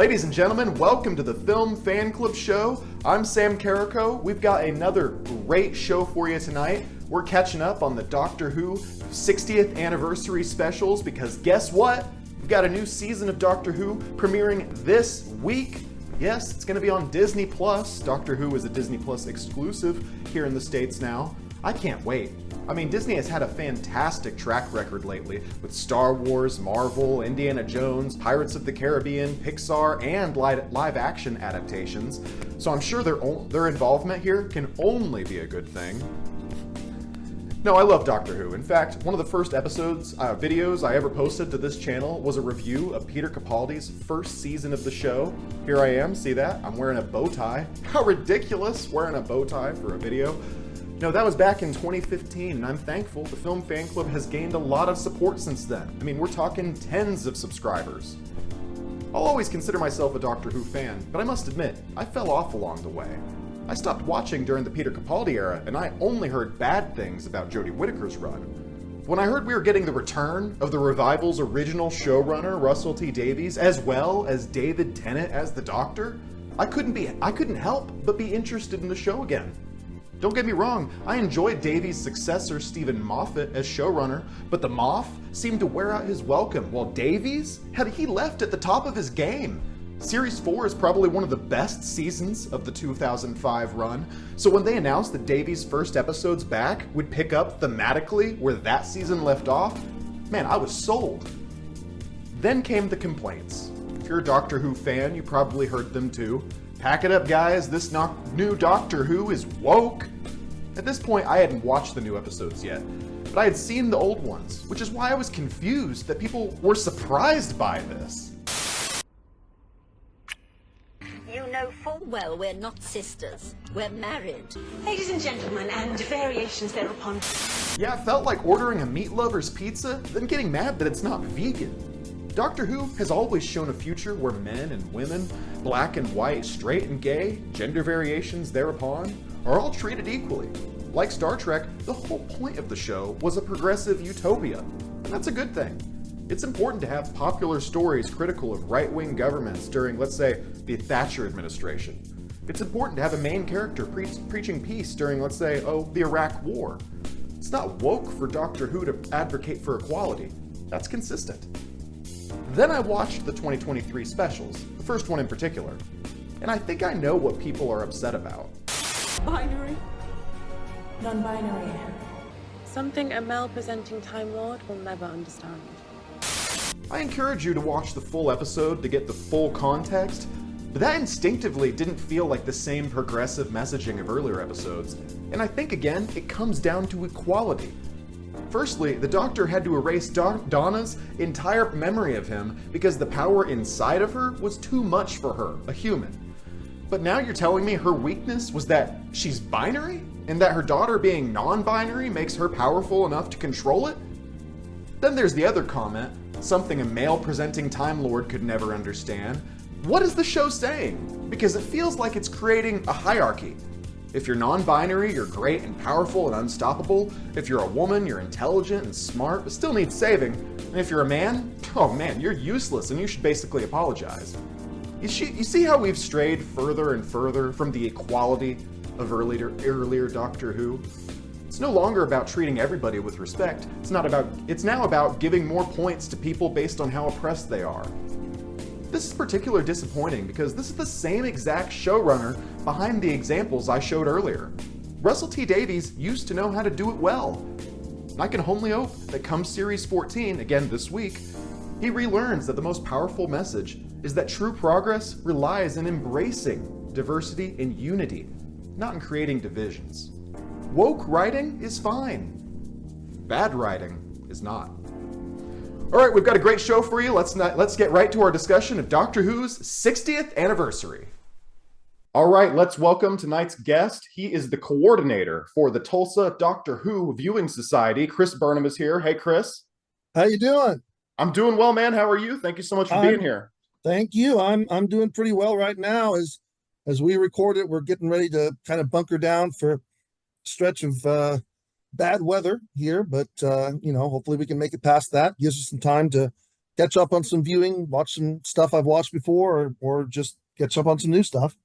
Ladies and gentlemen, welcome to the Film Fan Club show. I'm Sam Carrico. We've got another great show for you tonight. We're catching up on the Doctor Who 60th anniversary specials because guess what? We've got a new season of Doctor Who premiering this week. Yes, it's going to be on Disney Plus. Doctor Who is a Disney Plus exclusive here in the States now. I can't wait. I mean, Disney has had a fantastic track record lately with Star Wars, Marvel, Indiana Jones, Pirates of the Caribbean, Pixar, and live action adaptations. So I'm sure their involvement here can only be a good thing. No, I love Doctor Who. In fact, one of the first videos I ever posted to this channel was a review of Peter Capaldi's first season of the show. Here I am, see that? I'm wearing a bow tie. How ridiculous, wearing a bow tie for a video. No, that was back in 2015, and I'm thankful the Film Fan Club has gained a lot of support since then. I mean, we're talking tens of subscribers. I'll always consider myself a Doctor Who fan, but I must admit, I fell off along the way. I stopped watching during the Peter Capaldi era, and I only heard bad things about Jodie Whittaker's run. When I heard we were getting the return of the revival's original showrunner, Russell T Davies, as well as David Tennant as the Doctor, I couldn't help but be interested in the show again. Don't get me wrong, I enjoyed Davies' successor Stephen Moffat as showrunner, but the Moff seemed to wear out his welcome, while Davies, he left at the top of his game. Series 4 is probably one of the best seasons of the 2005 run, so when they announced that Davies' first episodes back would pick up thematically where that season left off, man, I was sold. Then came the complaints. If you're a Doctor Who fan, you probably heard them too. Pack it up, guys, this new Doctor Who is woke. At this point, I hadn't watched the new episodes yet, but I had seen the old ones, which is why I was confused that people were surprised by this. You know full well we're not sisters. We're married. Ladies and gentlemen, and variations thereupon. Yeah, it felt like ordering a meat lover's pizza, then getting mad that it's not vegan. Doctor Who has always shown a future where men and women, black and white, straight and gay, gender variations thereupon, are all treated equally. Like Star Trek, the whole point of the show was a progressive utopia, and that's a good thing. It's important to have popular stories critical of right-wing governments during, let's say, the Thatcher administration. It's important to have a main character preaching peace during, let's say, the Iraq War. It's not woke for Doctor Who to advocate for equality. That's consistent. Then I watched the 2023 specials, the first one in particular, and I think I know what people are upset about. Binary. Non-binary. Something a male-presenting Time Lord will never understand. I encourage you to watch the full episode to get the full context, but that instinctively didn't feel like the same progressive messaging of earlier episodes, and I think again, it comes down to equality. Firstly, the Doctor had to erase Donna's entire memory of him because the power inside of her was too much for her, a human. But now you're telling me her weakness was that she's binary? And that her daughter being non-binary makes her powerful enough to control it? Then there's the other comment, something a male-presenting Time Lord could never understand. What is the show saying? Because it feels like it's creating a hierarchy. If you're non-binary, you're great and powerful and unstoppable. If you're a woman, you're intelligent and smart, but still need saving. And if you're a man, oh man, you're useless and you should basically apologize. You see how we've strayed further and further from the equality of earlier Doctor Who? It's no longer about treating everybody with respect. It's now about giving more points to people based on how oppressed they are. This is particularly disappointing because this is the same exact showrunner behind the examples I showed earlier. Russell T Davies used to know how to do it well. And I can only hope that come Series 14, again this week, he relearns that the most powerful message is that true progress relies in embracing diversity and unity, not in creating divisions. Woke writing is fine. Bad writing is not. All right, we've got a great show for you. Let's get right to our discussion of Doctor Who's 60th anniversary. All right, let's welcome tonight's guest. He is the coordinator for the Tulsa Doctor Who Viewing Society. Chris Burnham is here. Hey, Chris. How you doing? I'm doing well, man. How are you? Thank you so much for being here. Thank you. I'm doing pretty well right now. As we record it, we're getting ready to kind of bunker down for a stretch of bad weather here, but hopefully we can make it past that. Gives us some time to catch up on some viewing, watch some stuff I've watched before, or just catch up on some new stuff.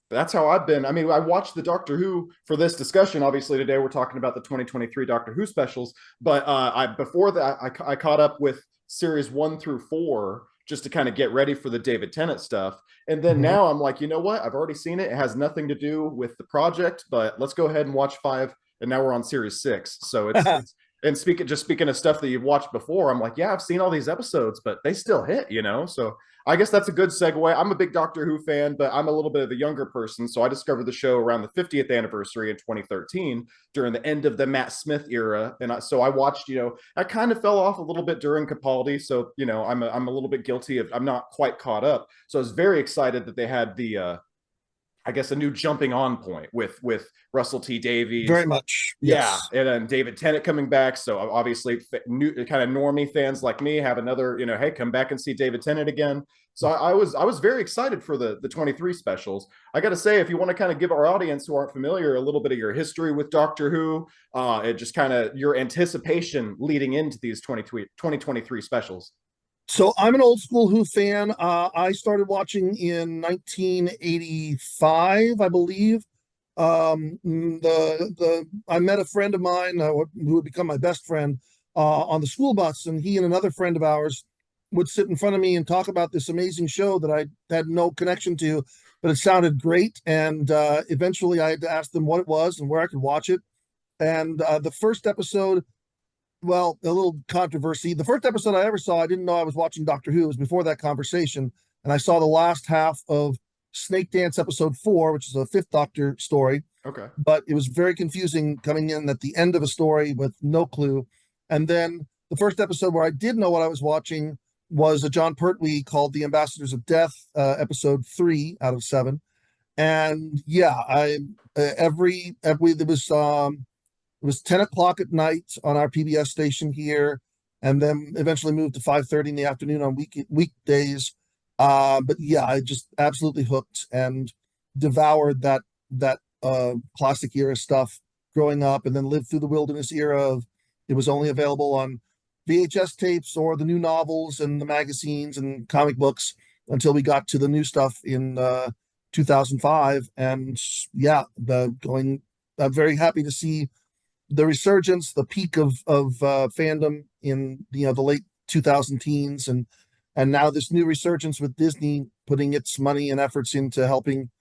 That's how I've been. I mean, I watched the Doctor Who for this discussion. Obviously, today we're talking about the 2023 Doctor Who specials. But I before that, I caught up with series 1 through 4 just to kind of get ready for the David Tennant stuff. And then now I'm like, you know what? I've already seen it. It has nothing to do with the project, but let's go ahead and watch 5. And now we're on series 6. So it's and speaking of stuff that you've watched before, I'm like, yeah, I've seen all these episodes, but they still hit, you know? So I guess that's a good segue. I'm a big Doctor Who fan, but I'm a little bit of a younger person. So I discovered the show around the 50th anniversary in 2013 during the end of the Matt Smith era. And so I watched, I kind of fell off a little bit during Capaldi. So, I'm a little bit guilty of, I'm not quite caught up. So I was very excited that they had I guess a new jumping on point with Russell T Davies. Very much. Yes. Yeah. And then David Tennant coming back. So obviously new kind of normie fans like me have another, hey, come back and see David Tennant again. So I was very excited for the 23 specials. I got to say, if you want to kind of give our audience who aren't familiar a little bit of your history with Doctor Who, and just kind of your anticipation leading into these 2023 specials. So I'm an old school Who fan. I started watching in 1985, I believe. I met a friend of mine who would become my best friend on the school bus, and he and another friend of ours would sit in front of me and talk about this amazing show that I had no connection to, but it sounded great. And eventually I had to ask them what it was and where I could watch it. And the first episode, well, a little controversy. The first episode I ever saw, I didn't know I was watching Doctor Who. It was before that conversation. And I saw the last half of Snake Dance episode 4, which is a 5th Doctor story. Okay. But it was very confusing coming in at the end of a story with no clue. And then the first episode where I did know what I was watching was a John Pertwee called The Ambassadors of Death, episode 3 out of 7. And yeah, it was 10 o'clock at night on our PBS station here, and then eventually moved to 5:30 in the afternoon on weekdays. But yeah, I just absolutely hooked and devoured that classic era stuff growing up, and then lived through the wilderness era of it was only available on VHS tapes or the new novels and the magazines and comic books until we got to the new stuff in 2005. And yeah, I'm very happy to see the resurgence, the peak of fandom in the late 2000 teens, and now this new resurgence with Disney putting its money and efforts into helping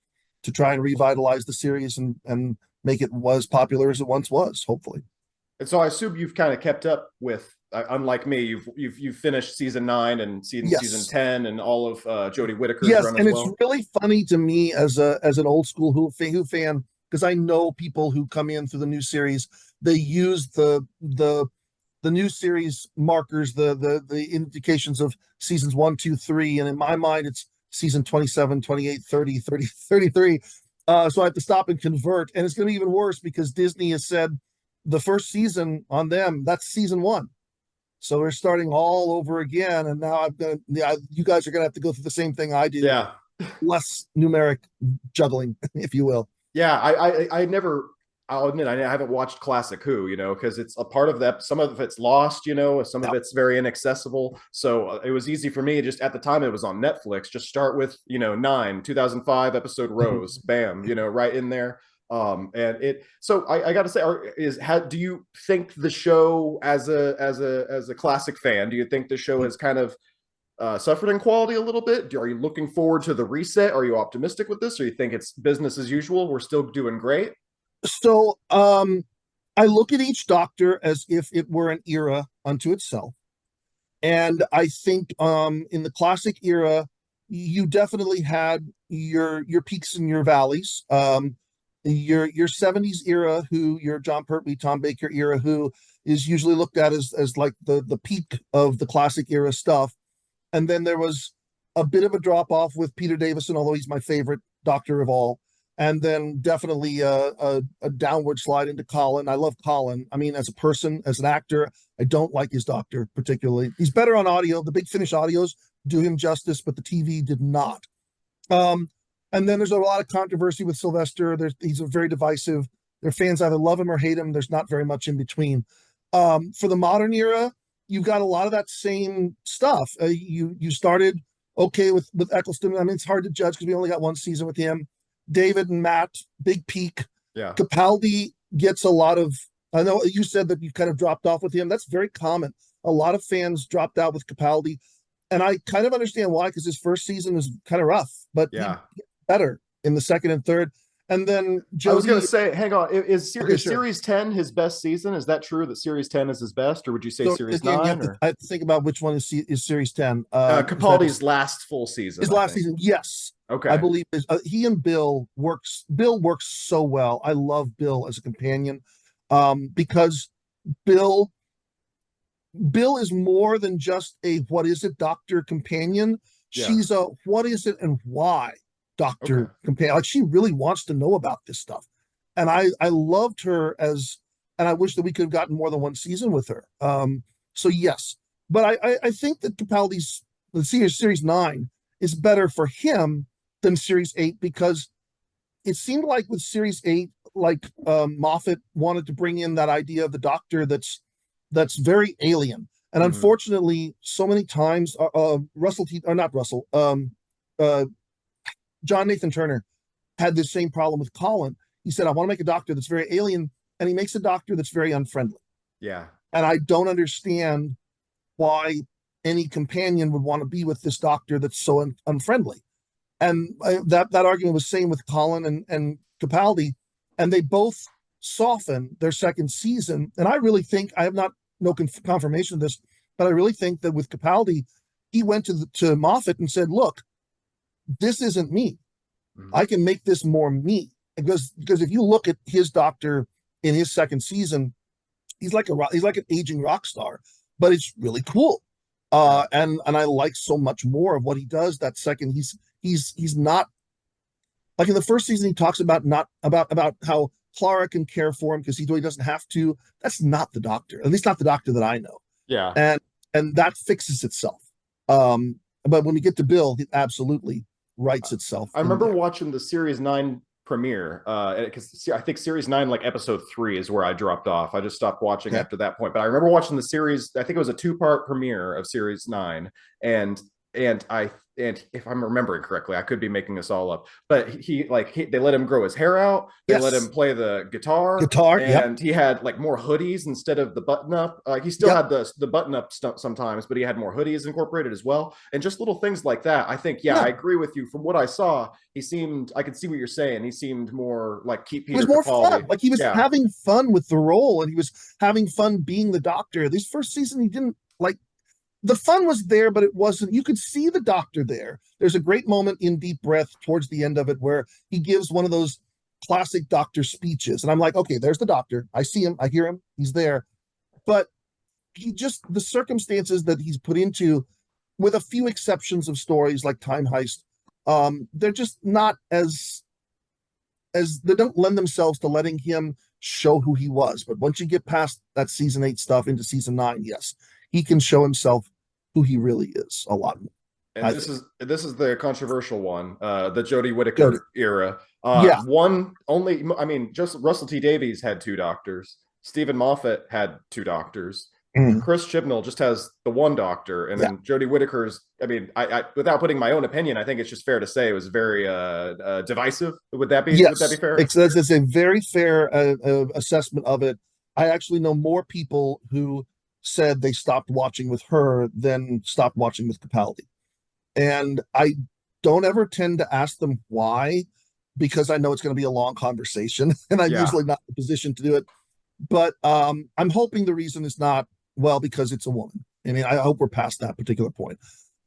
to try and revitalize the series and make it as popular as it once was, hopefully. And so I assume you've kind of kept up with, unlike me, you've finished season 9 and season 10 and all of Jodie Whittaker's run as well. It's really funny to me as an old school Who fan, because I know people who come in through the new series, they use the new series markers, the indications of seasons 1, 2, 3. And in my mind, it's season 27, 28, 30, 33. So I have to stop and convert. And it's going to be even worse because Disney has said the first season on them, that's season 1. So we're starting all over again. And now you guys are going to have to go through the same thing I do. Yeah. Less numeric juggling, if you will. Yeah, I'll admit I haven't watched classic Who, because it's a part of that. Some of it's lost, some of it's very inaccessible. So it was easy for me just at the time it was on Netflix, just start with, 2005 episode Rose, bam, right in there. So I got to say, do you think the show as a classic fan, do you think the show has kind of suffered in quality a little bit? Are you looking forward to the reset? Are you optimistic with this, or you think it's business as usual? We're still doing great. So I look at each Doctor as if it were an era unto itself. And I think in the classic era, you definitely had your peaks and your valleys. Your 70s era, your John Pertwee, Tom Baker era, who is usually looked at as like the peak of the classic era stuff. And then there was a bit of a drop off with Peter Davison, although he's my favorite Doctor of all. And then definitely a downward slide into Colin. I love Colin. I mean, as a person, as an actor, I don't like his Doctor particularly. He's better on audio. The Big Finish audios do him justice, but the TV did not. And then there's a lot of controversy with Sylvester. He's very divisive. Their fans either love him or hate him. There's not very much in between. For the modern era, you've got a lot of that same stuff. You started okay with Eccleston. I mean, it's hard to judge because we only got one season with him. David and Matt, big peak. Yeah. Capaldi gets a lot of. I know you said that you kind of dropped off with him. That's very common. A lot of fans dropped out with Capaldi, and I kind of understand why, because his first season was kind of rough, but he gets better in the second and third. And then I was going to say, hang on, is Okay, sure. Series 10 his best season? Is that true that Series 10 is his best, or would you say So, Series again, 9? I have to think about which one is Series 10. Capaldi's last full season. His last season, yes. Okay. I believe he and Bill works so well. I love Bill as a companion, because Bill is more than just a what is it doctor companion. Yeah. She's a what is it and why doctor companion. Like, she really wants to know about this stuff, and I loved her as, and I wish that we could have gotten more than one season with her. So yes, but I think that Capaldi's series 9 is better for him than series 8, because it seemed like with series 8, like Moffat wanted to bring in that idea of the doctor that's very alien, and unfortunately, so many times John Nathan Turner had the same problem with Colin. He said, I want to make a doctor that's very alien, and he makes a doctor that's very unfriendly. Yeah. And I don't understand why any companion would want to be with this doctor that's so unfriendly. And that argument was same with Colin and Capaldi, and they both soften their second season. And I really think, I have no confirmation of this, but I really think that with Capaldi, he went to Moffat and said, look, this isn't me. I can make this more me. Because if you look at his doctor in his second season, he's like an aging rock star, but it's really cool. And I like so much more of what he does that second. He's not like in the first season, he talks about how Clara can care for him because he doesn't have to. That's not the doctor, at least not the doctor that I know. Yeah. And that fixes itself. But when we get to Bill, it absolutely writes itself. I remember watching the Series 9 premiere, because I think Series 9, like episode 3 is where I dropped off. I just stopped watching after that point. But I remember watching the series, I think it was a 2-part premiere of Series 9. And if I'm remembering correctly, I could be making this all up, but they let him grow his hair out. They let him play the guitar, and he had like more hoodies instead of the button up. He still had the button up stuff sometimes, but he had more hoodies incorporated as well, and just little things like that. I think, I agree with you. From what I saw, I could see what you're saying. He seemed more like Peter Capaldi. It was more fun. Like, he was having fun with the role, and he was having fun being the doctor. This first season, he didn't like. The fun was there, but it wasn't. You could see the doctor there. There's a great moment in Deep Breath towards the end of it where he gives one of those classic doctor speeches. And I'm like, okay, there's the doctor. I see him. I hear him. He's there. But the circumstances that he's put into, with a few exceptions of stories like Time Heist, they're just not as they don't lend themselves to letting him show who he was. But once you get past that season 8 stuff into season 9, yes, he can show himself who he really is a lot more. And this is the controversial one, the Jodie Whittaker era. Just Russell T Davies had 2 doctors. Stephen Moffat had 2 doctors. Chris Chibnall just has the 1 doctor, and then Jodie Whittaker's. I without putting my own opinion, I think it's just fair to say it was very divisive. Would that be? Yes. Would that be fair? It's a very fair assessment of it. I actually know more people who said they stopped watching with her than stopped watching with Capaldi. And I don't ever tend to ask them why, because I know it's going to be a long conversation and I'm usually not in a position to do it. But I'm hoping the reason is not, because it's a woman. I mean, I hope we're past that particular point.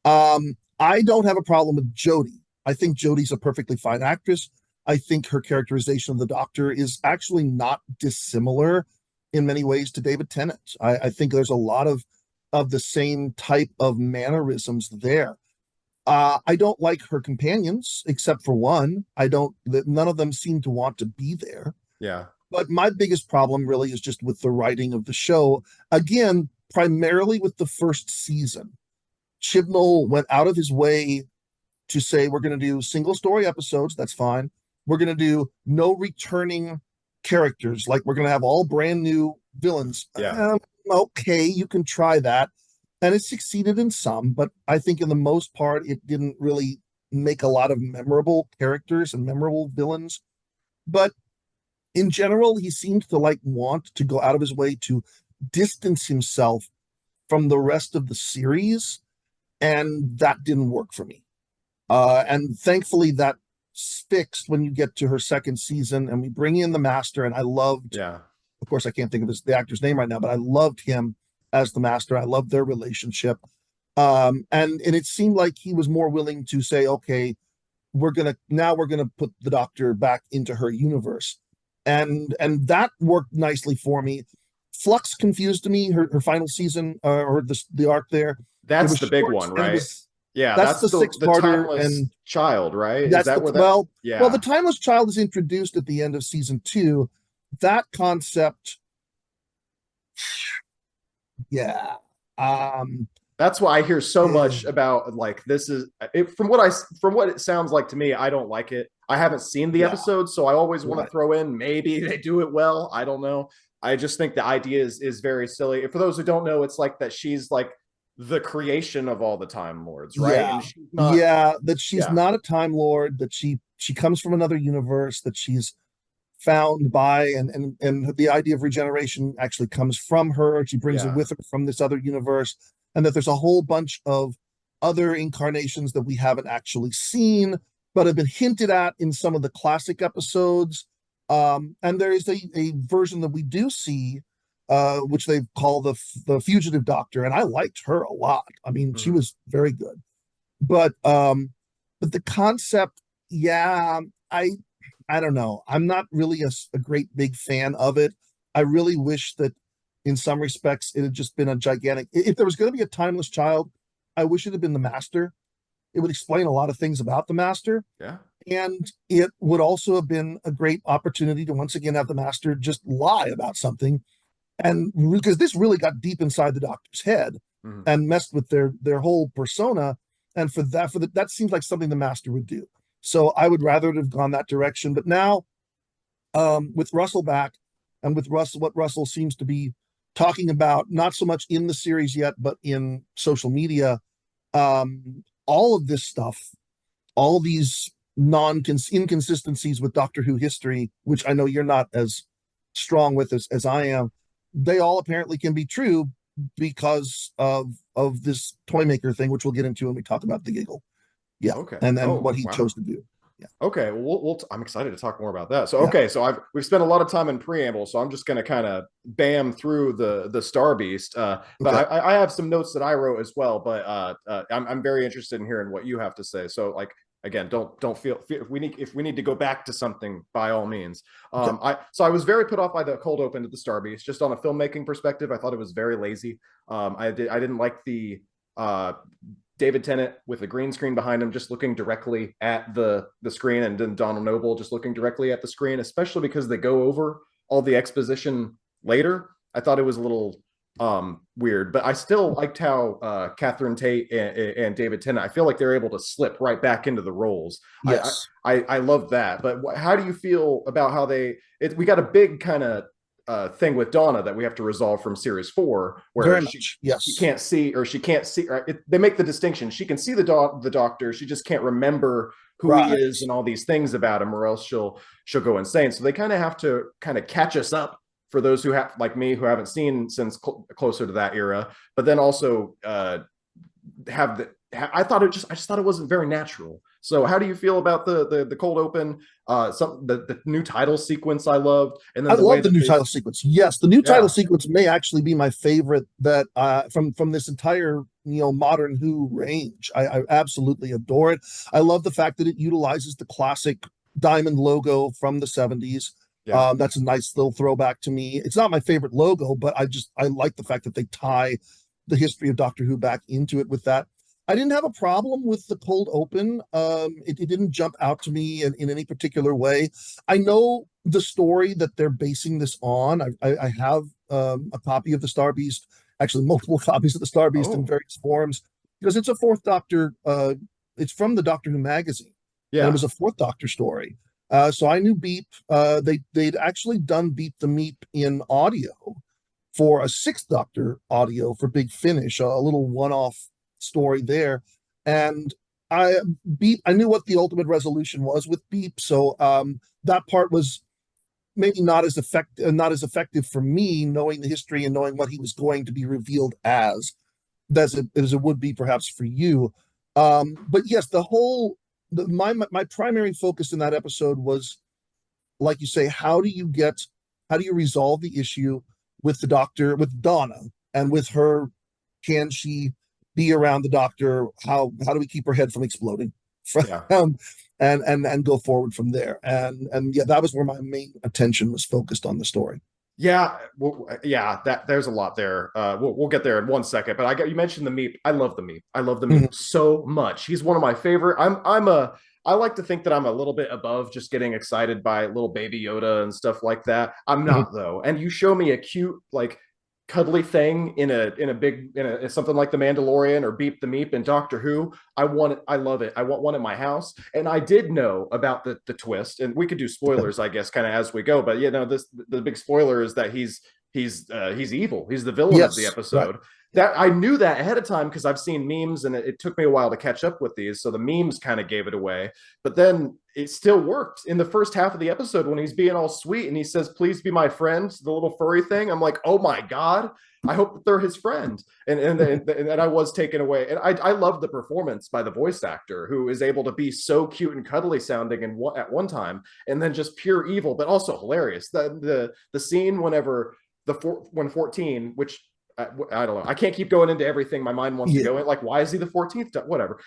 I don't have a problem with Jodie. I think Jodie's a perfectly fine actress. I think her characterization of the doctor is actually not dissimilar in many ways to David Tennant. I think there's a lot of the same type of mannerisms there. I don't like her companions, except for one. None of them seem to want to be there. Yeah. But my biggest problem really is just with the writing of the show. Again, primarily with the first season. Chibnall went out of his way to say, we're going to do single story episodes. That's fine. We're going to do no returning characters, like we're going to have all brand new villains. okay, you can try that. And it succeeded in some, but I think in the most part, it didn't really make a lot of memorable characters and memorable villains. But in general, he seemed to like want to go out of his way to distance himself from the rest of the series, and that didn't work for me. And thankfully, that's fixed when you get to her second season, and we bring in the Master. And I loved, Yeah. of course, I can't think of the actor's name right now, but I loved him as the Master. I loved their relationship, and it seemed like he was more willing to say, okay, we're gonna put the Doctor back into her universe, and that worked nicely for me. Flux confused me, her final season, or the arc there. That's the big one, right? Yeah, That's the the six-parter, timeless and child, right? that's Is that the where that? well, Yeah. well, the timeless child is introduced at the end of season 2. That concept, yeah. That's why I hear so much about like this is from what it sounds like to me. I don't like it. I haven't seen the episode, so I always want to throw in maybe they do it well. I don't know. I just think the idea is very silly. For those who don't know, it's like that she's like the creation of all the Time Lords, right? Yeah. And she's not, That she's yeah. not a Time Lord, that she comes from another universe, that she's found by, and the idea of regeneration actually comes from her. She brings it with her from this other universe, and that there's a whole bunch of other incarnations that we haven't actually seen, but have been hinted at in some of the classic episodes. And there is a version that we do see, which they call the Fugitive Doctor, and I liked her a lot. I mean, she was very good. But the concept, yeah, I don't know. I'm not really a great big fan of it. I really wish that in some respects it had just been a gigantic. If there was going to be a timeless child, I wish it had been the Master. It would explain a lot of things about the Master. Yeah. And it would also have been a great opportunity to once again have the Master just lie about something. And because this really got deep inside the Doctor's head and messed with their whole persona. And that seems like something the Master would do. So I would rather have gone that direction. But now, with Russell back, and with what Russell seems to be talking about, not so much in the series yet, but in social media, all of this stuff, all these inconsistencies with Doctor Who history, which I know you're not as strong with as I am, they all apparently can be true because of this Toymaker thing, which we'll get into when we talk about the Giggle. Yeah. Okay. And then what he chose to do. Yeah. Okay. Well, I'm excited to talk more about that. So, okay. So we've spent a lot of time in preamble, so I'm just going to kind of bam through the Star Beast. But okay. I have some notes that I wrote as well, but I'm very interested in hearing what you have to say. So like, again, don't feel if we need to go back to something, by all means. I was very put off by the cold open to the Star Beast, just on a filmmaking perspective. I thought it was very lazy. I didn't like the David Tennant with a green screen behind him, just looking directly at the screen, and then Donald Noble just looking directly at the screen, especially because they go over all the exposition later. I thought it was a little weird, but I still liked how Catherine Tate and David Tennant, I feel like they're able to slip right back into the roles. Yes. I love that. But how do you feel about how we got a big kind of thing with Donna that we have to resolve from series 4, where she can't see. They make the distinction. She can see the Doctor. She just can't remember who he is and all these things about him, or else she'll go insane. So they kind of have to kind of catch us up for those who have, like me, who haven't seen since closer to that era. But then also I just thought it wasn't very natural. So how do you feel about the cold open? The new title sequence I loved, and then I love the new title sequence. Yes, the new title sequence may actually be my favorite that from this entire modern Who range. I absolutely adore it. I love the fact that it utilizes the classic diamond logo from the 70s. Yeah. That's a nice little throwback to me. It's not my favorite logo, but I like the fact that they tie the history of Doctor Who back into it with that. I didn't have a problem with the cold open. It didn't jump out to me in any particular way. I know the story that they're basing this on. I have a copy of the Star Beast, actually multiple copies of the Star Beast in various forms, because it's a Fourth Doctor. It's from the Doctor Who magazine. Yeah, and it was a Fourth Doctor story. So I knew Beep. They'd actually done Beep the Meep in audio for a Sixth Doctor audio for Big Finish, a little one-off story there. And I knew what the ultimate resolution was with Beep, so that part was maybe not as effective for me, knowing the history and knowing what he was going to be revealed as it would be perhaps for you. But yes, my primary focus in that episode was, like you say, how do you resolve the issue with the Doctor, with Donna, and with her? Can she be around the Doctor? How do we keep her head from exploding? Yeah. And go forward from there. And yeah, that was where my main attention was focused on the story. Yeah, well, yeah, there's a lot there. We'll get there in 1 second, but you mentioned the Meep. I love the Meep. I love the Meep so much. He's one of my favorite. I like to think that I'm a little bit above just getting excited by little baby Yoda and stuff like that. I'm not though. And you show me a cute, like, cuddly thing in something like The Mandalorian or Beep the Meep and Doctor Who. I want it. I love it. I want one in my house. And I did know about the twist, and we could do spoilers, I guess, kind of as we go. But the big spoiler is that he's evil. He's the villain of the episode. Right. That I knew that ahead of time because I've seen memes, and it took me a while to catch up with these. So the memes kind of gave it away. But then it still worked in the first half of the episode when he's being all sweet and he says, "Please be my friend," the little furry thing. I'm like, oh my God, I hope that they're his friend. And I was taken away. And I love the performance by the voice actor, who is able to be so cute and cuddly sounding at one time, and then just pure evil, but also hilarious. The scene when 14, which I don't know, I can't keep going into everything my mind wants to go in. Like, why is he the 14th? Whatever.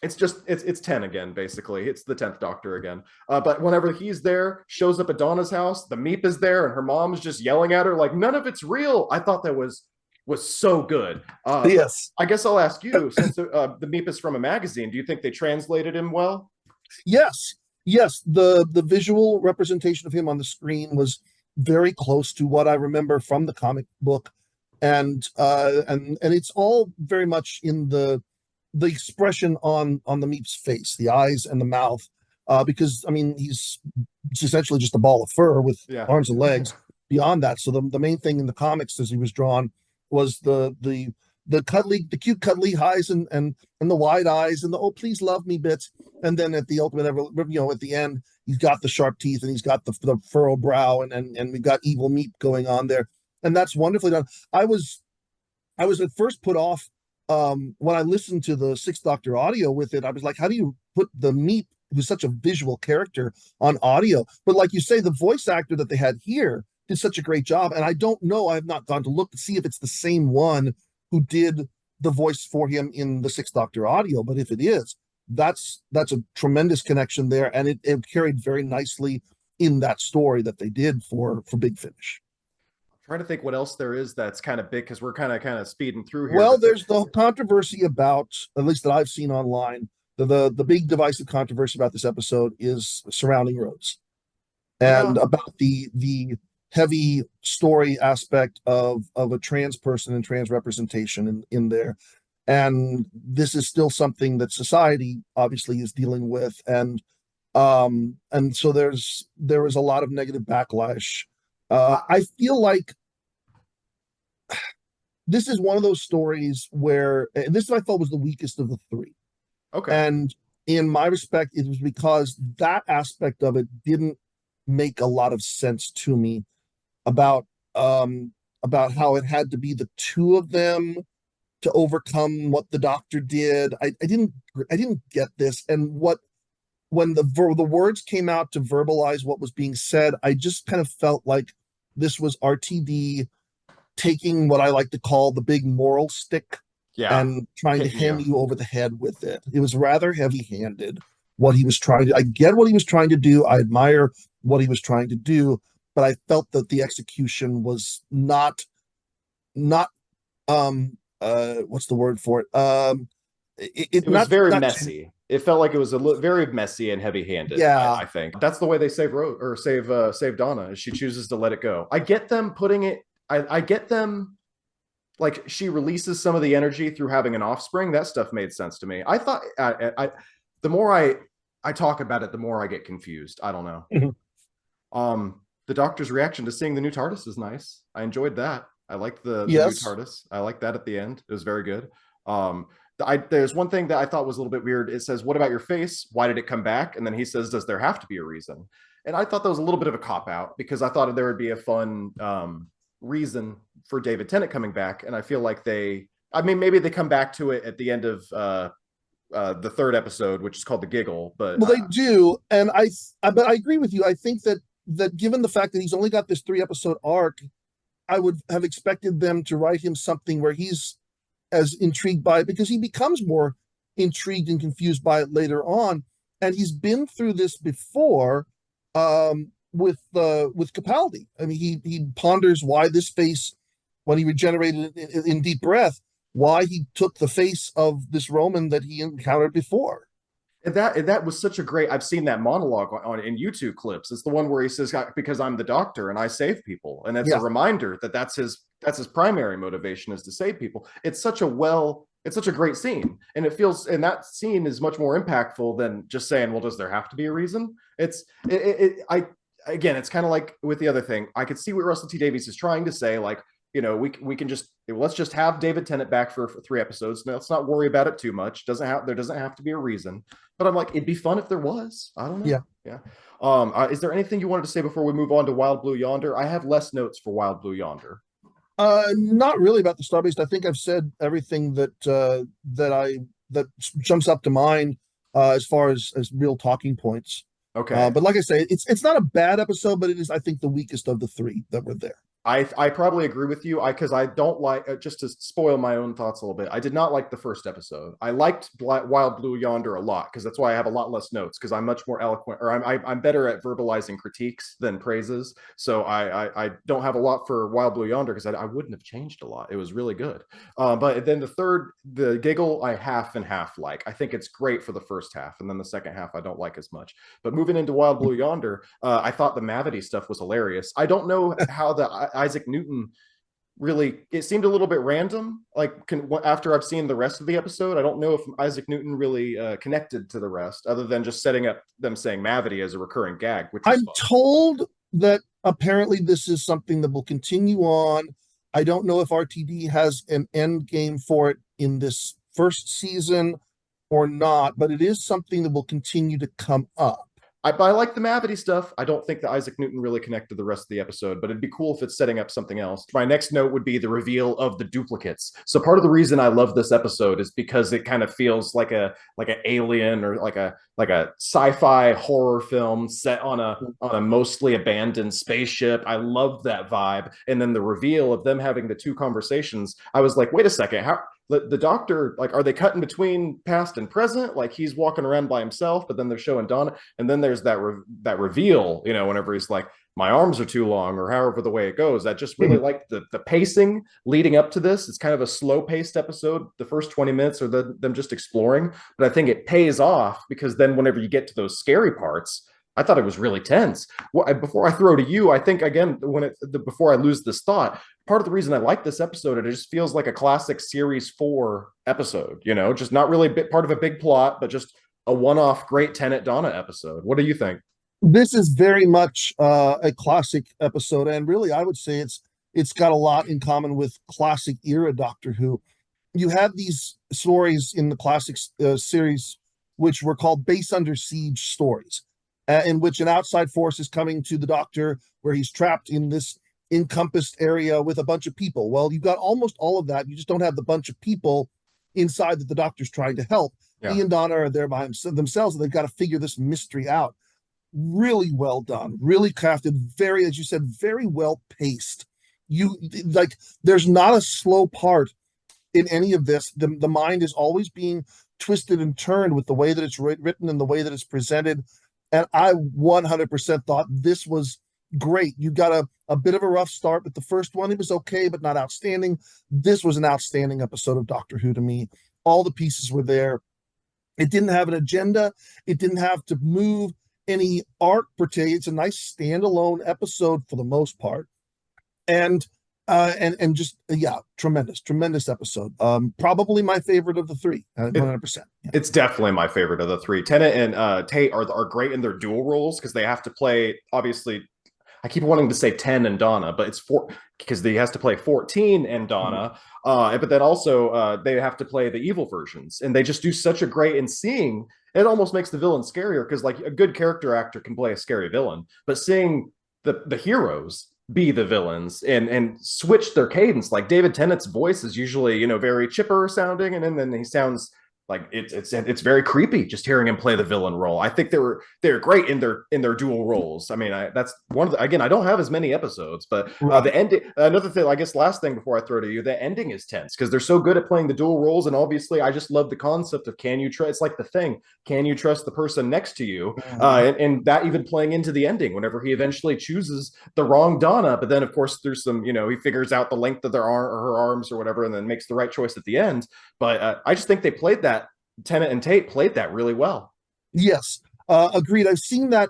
It's 10 again, basically. It's the 10th Doctor again. But whenever he's there, shows up at Donna's house, the Meep is there, and her mom's just yelling at her like, none of it's real. I thought that was so good. Yes. I guess I'll ask you, since the Meep is from a magazine, do you think they translated him well? Yes. The visual representation of him on the screen was very close to what I remember from the comic book. And it's all very much in the expression on the Meep's face, the eyes and the mouth, because I mean he's essentially just a ball of fur with arms and legs. Beyond that, so the main thing in the comics as he was drawn was the cute cuddly eyes and the wide eyes and the "oh please love me" bits, and then at the ultimate at the end he's got the sharp teeth and he's got the furrowed brow and we've got evil Meep going on there, and that's wonderfully done. I was at first put off when I listened to the Sixth Doctor audio with it. I was like, how do you put the Meep, who's such a visual character, on audio? But like you say, the voice actor that they had here did such a great job. And I don't know, I have not gone to look to see if it's the same one who did the voice for him in the Sixth Doctor audio. But if it is, that's a tremendous connection there. And it carried very nicely in that story that they did for Big Finish. Trying to think what else there is that's kind of big, because we're kind of speeding through here. Well, there's the controversy about, at least that I've seen online, the big divisive controversy about this episode is surrounding Rose, and about the heavy story aspect of a trans person and trans representation in there. And this is still something that society obviously is dealing with, and so there is a lot of negative backlash. I feel like this is one of those stories where, and this I felt was the weakest of the three. Okay. And in my respect, it was because that aspect of it didn't make a lot of sense to me about how it had to be the two of them to overcome what the Doctor did. I didn't get this. And when the words came out to verbalize what was being said, I just kind of felt like this was RTD taking what I like to call the big moral stick and trying to hammer you over the head with it. It was rather heavy-handed, what he was trying to. I get what he was trying to do. I admire what he was trying to do, but I felt that the execution was not what's the word for it? It was very messy. It felt like it was very messy and heavy-handed. Yeah, I think that's the way they save Rose, or save Donna, is she chooses to let it go. I get them putting it. I get them, like, she releases some of the energy through having an offspring. That stuff made sense to me. I thought the more I talk about it, the more I get confused. I don't know. the Doctor's reaction to seeing the new TARDIS is nice. I enjoyed that. I liked the new Yes. TARDIS. I liked that at the end. It was very good. There's one thing that I thought was a little bit weird. It says, "What about your face? Why did it come back?" And then he says, "Does there have to be a reason?" And I thought that was a little bit of a cop out because I thought there would be a fun reason for David Tennant coming back. And I feel like maybe they come back to it at the end of the third episode, which is called the Giggle. But Well, they do, and but I agree with you. I think that given the fact that he's only got this 3-episode arc, I would have expected them to write him something where he's as intrigued by it, because he becomes more intrigued and confused by it later on, and he's been through this before with Capaldi. I mean, he ponders why this face, when he regenerated in deep breath, why he took the face of this Roman that he encountered before. And that was such a great. I've seen that monologue in YouTube clips. It's the one where he says, "Because I'm the Doctor and I save people," and it's a reminder that that's his primary motivation, is to save people. It's such a great scene, and that scene is much more impactful than just saying, "Well, does there have to be a reason?" Again, it's kind of like with the other thing. I could see what Russell T Davies is trying to say, like, let's just have David Tennant back for 3 episodes. Now, let's not worry about it too much. There doesn't have to be a reason. But I'm like, it'd be fun if there was. I don't know. Yeah. Is there anything you wanted to say before we move on to Wild Blue Yonder? I have less notes for Wild Blue Yonder. Not really about the Starbase. I think I've said everything that jumps up to mind as far as real talking points. Okay. But like I say, it's not a bad episode, but it is, I think, the weakest of the 3 that were there. I probably agree with you, because I don't like, just to spoil my own thoughts a little bit, I did not like the first episode. I liked Wild Blue Yonder a lot, because that's why I have a lot less notes, because I'm much more eloquent, or I'm better at verbalizing critiques than praises. So I don't have a lot for Wild Blue Yonder, because I wouldn't have changed a lot. It was really good. But then the Giggle, I half and half like. I think it's great for the first half, and then the second half I don't like as much. But moving into Wild Blue Yonder, I thought the Mavity stuff was hilarious. I don't know how the Isaac Newton it seemed a little bit random. Like, after I've seen the rest of the episode, I don't know if Isaac Newton really connected to the rest, other than just setting up them saying Mavity as a recurring gag, which I'm told that apparently this is something that will continue on. I don't know if RTD has an end game for it in this first season or not, but it is something that will continue to come up. I like the Mavity stuff. I don't think that Isaac Newton really connected the rest of the episode, but it'd be cool if it's setting up something else. My next note would be the reveal of the duplicates. So part of the reason I love this episode is because it kind of feels like an alien, or like a sci-fi horror film set on a mostly abandoned spaceship. I love that vibe. And then the reveal of them having the 2 conversations, I was like, wait a second, how the Doctor, like, are they cutting between past and present? Like, he's walking around by himself, but then they're showing Donna, and then there's that reveal, whenever he's like, my arms are too long, or however the way it goes. I just really like the pacing leading up to this. It's kind of a slow-paced episode. The first 20 minutes are them just exploring, but I think it pays off, because then whenever you get to those scary parts, I thought it was really tense. Before I throw to you, I think, again, before I lose this thought, part of the reason I like this episode, it just feels like a classic Series 4 episode, just not really part of a big plot, but just a one-off great Tennant Donna episode. What do you think? This is very much a classic episode, and really, I would say it's got a lot in common with classic era Doctor Who. You had these stories in the classic series, which were called base under siege stories, in which an outside force is coming to the Doctor, where he's trapped in this encompassed area with a bunch of people. Well, you've got almost all of that. You just don't have the bunch of people inside that the Doctor's trying to help. Yeah. He and Donna are there by themselves, and they've got to figure this mystery out. Really well done, really crafted, very, as you said, very well paced. There's not a slow part in any of this. The mind is always being twisted and turned with the way that it's written and the way that it's presented. And I 100% thought this was great. You got a bit of a rough start, but the first one, it was okay, but not outstanding. This was an outstanding episode of Doctor Who to me. All the pieces were there. It didn't have an agenda. It didn't have to move any arc per se. It's a nice standalone episode for the most part. And just, tremendous episode. Probably my favorite of the 3, 100%. Yeah. It's definitely my favorite of the 3. Tennant and Tate are great in their dual roles, because they have to play, obviously, I keep wanting to say 10 and Donna, but it's 4 because he has to play 14 and Donna. But then also they have to play the evil versions, and they just do such a great in seeing. It almost makes the villain scarier because like a good character actor can play a scary villain, but seeing the heroes be the villains and switch their cadence, like David Tennant's voice is usually, you know, very chipper sounding, and then he sounds like it's very creepy just hearing him play the villain role. I think they're great in their dual roles. I mean, that's one of the, again, I don't have as many episodes, but the ending, another thing, I guess last thing before I throw to you, the ending is tense because they're so good at playing the dual roles, and obviously I just love the concept of can you trust, it's like The Thing, can you trust the person next to you, and that even playing into the ending whenever he eventually chooses the wrong Donna, but then of course there's some, you know, he figures out the length of their arm or her arms or whatever, and then makes the right choice at the end. But I just think they played that, Tennant and Tate played that really well. Yes, agreed. I've seen that.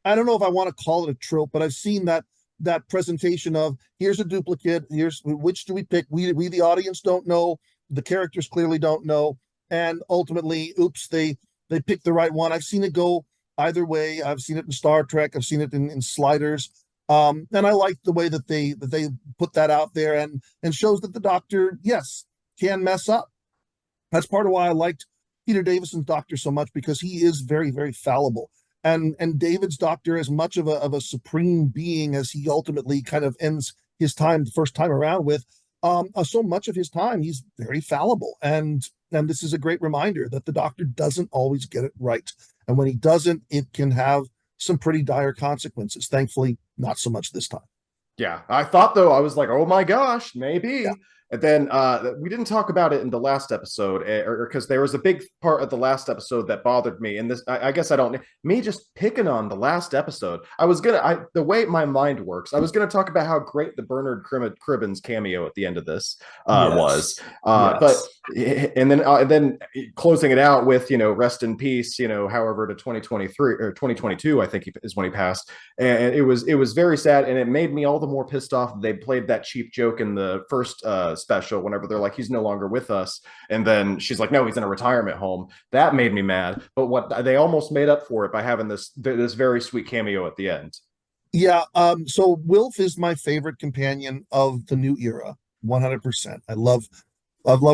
I don't know if I want to call it a trope, but I've seen that presentation of here's a duplicate. Here's which do we pick? We the audience don't know. The characters clearly don't know, and ultimately, oops, they picked the right one. I've seen it go either way. I've seen it in Star Trek. I've seen it in Sliders. And I like the way that they put that out there and shows that the Doctor, yes, can mess up. That's part of why I liked Peter Davison's Doctor so much, because he is very, very fallible. And David's Doctor, as much of a supreme being as he ultimately kind of ends his time the first time around with, so much of his time he's very fallible. And this is a great reminder that the Doctor doesn't always get it right. And when he doesn't, it can have some pretty dire consequences. Thankfully, not so much this time. Yeah, I thought though, I was like, oh my gosh, maybe. Yeah. And then we didn't talk about it in the last episode, because there was a big part of the last episode that bothered me. And this, I guess I don't, me just picking on the last episode. The way my mind works, I was gonna talk about how great the Bernard Cribbins cameo at the end of this was. But and then closing it out with, you know, rest in peace, you know, however to 2023 or 2022, I think is when he passed. And it was very sad, and it made me all the more pissed off that they played that cheap joke in the first special whenever they're like, he's no longer with us, and then she's like, no, he's in a retirement home. That made me mad, but what they almost made up for it by having this very sweet cameo at the end. Yeah, so Wilf is my favorite companion of the new era, 100%. I love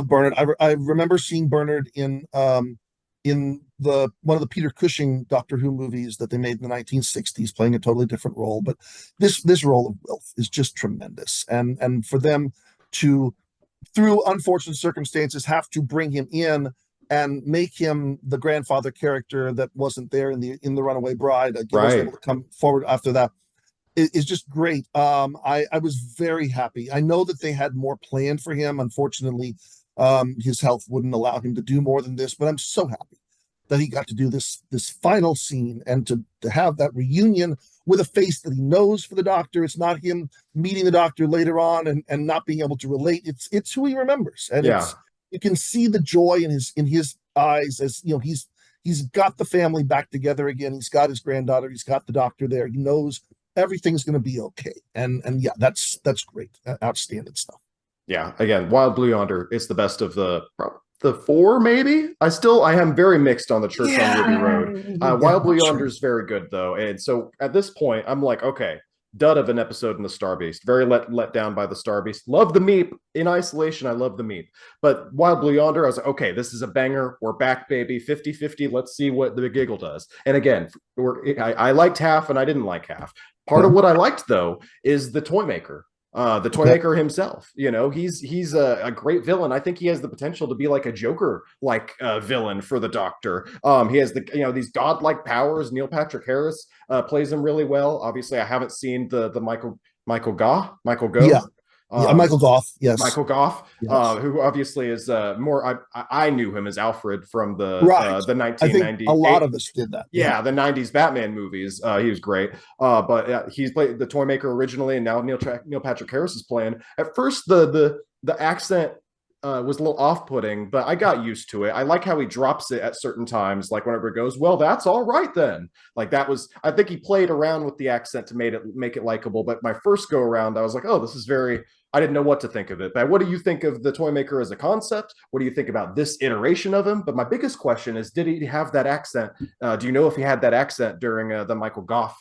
Bernard. I remember seeing Bernard in the one of the Peter Cushing Doctor Who movies that they made in the 1960s, playing a totally different role. But this role of Wilf is just tremendous, and for them to, through unfortunate circumstances, have to bring him in and make him the grandfather character that wasn't there in the Runaway Bride, wasn't able to come forward after that, is just great. I was very happy. I know that they had more planned for him. Unfortunately, his health wouldn't allow him to do more than this, but I'm so happy that he got to do this final scene and to have that reunion with a face that he knows for the Doctor. It's not him meeting the Doctor later on and not being able to relate. It's who he remembers, and you can see the joy in his eyes as, you know, he's got the family back together again. He's got his granddaughter. He's got the Doctor there. He knows everything's going to be okay. And yeah, that's great, outstanding stuff. Yeah, again, Wild Blue Yonder, it's the best of the 4, maybe. I am very mixed on the Church on Ruby Road. Wild Blue Yonder is very good though, and so at this point, I'm like, okay, dud of an episode in the Star Beast. Very let down by the Star Beast. Love the Meep in isolation. I love the Meep, but Wild Blue Yonder, I was like, okay, this is a banger. We're back, baby. 50-50. Let's see what the Giggle does. And again, I liked half and I didn't like half. Part of what I liked though is the toy maker. The toy maker himself, you know, he's a great villain. I think he has the potential to be like a Joker like villain for the Doctor. He has these godlike powers. Neil Patrick Harris plays him really well. Obviously, I haven't seen the Michael Gough. Michael Gough, yes. Michael Gough, yes. Who obviously is more. I knew him as Alfred from the 1990s. I think a lot of us did that. Yeah, the 90s Batman movies. He was great. But he's played the toy maker originally, and now Neil Patrick Harris is playing. At first, the accent was a little off-putting, but I got used to it. I like how he drops it at certain times, like whenever it goes, well, that's all right then. Like that was, I think he played around with the accent to make it likable. But my first go around, I was like, oh, this is I didn't know what to think of it. But what do you think of the toy maker as a concept? What do you think about this iteration of him? But my biggest question is, did he have that accent? Do you know if he had that accent during the Michael Gough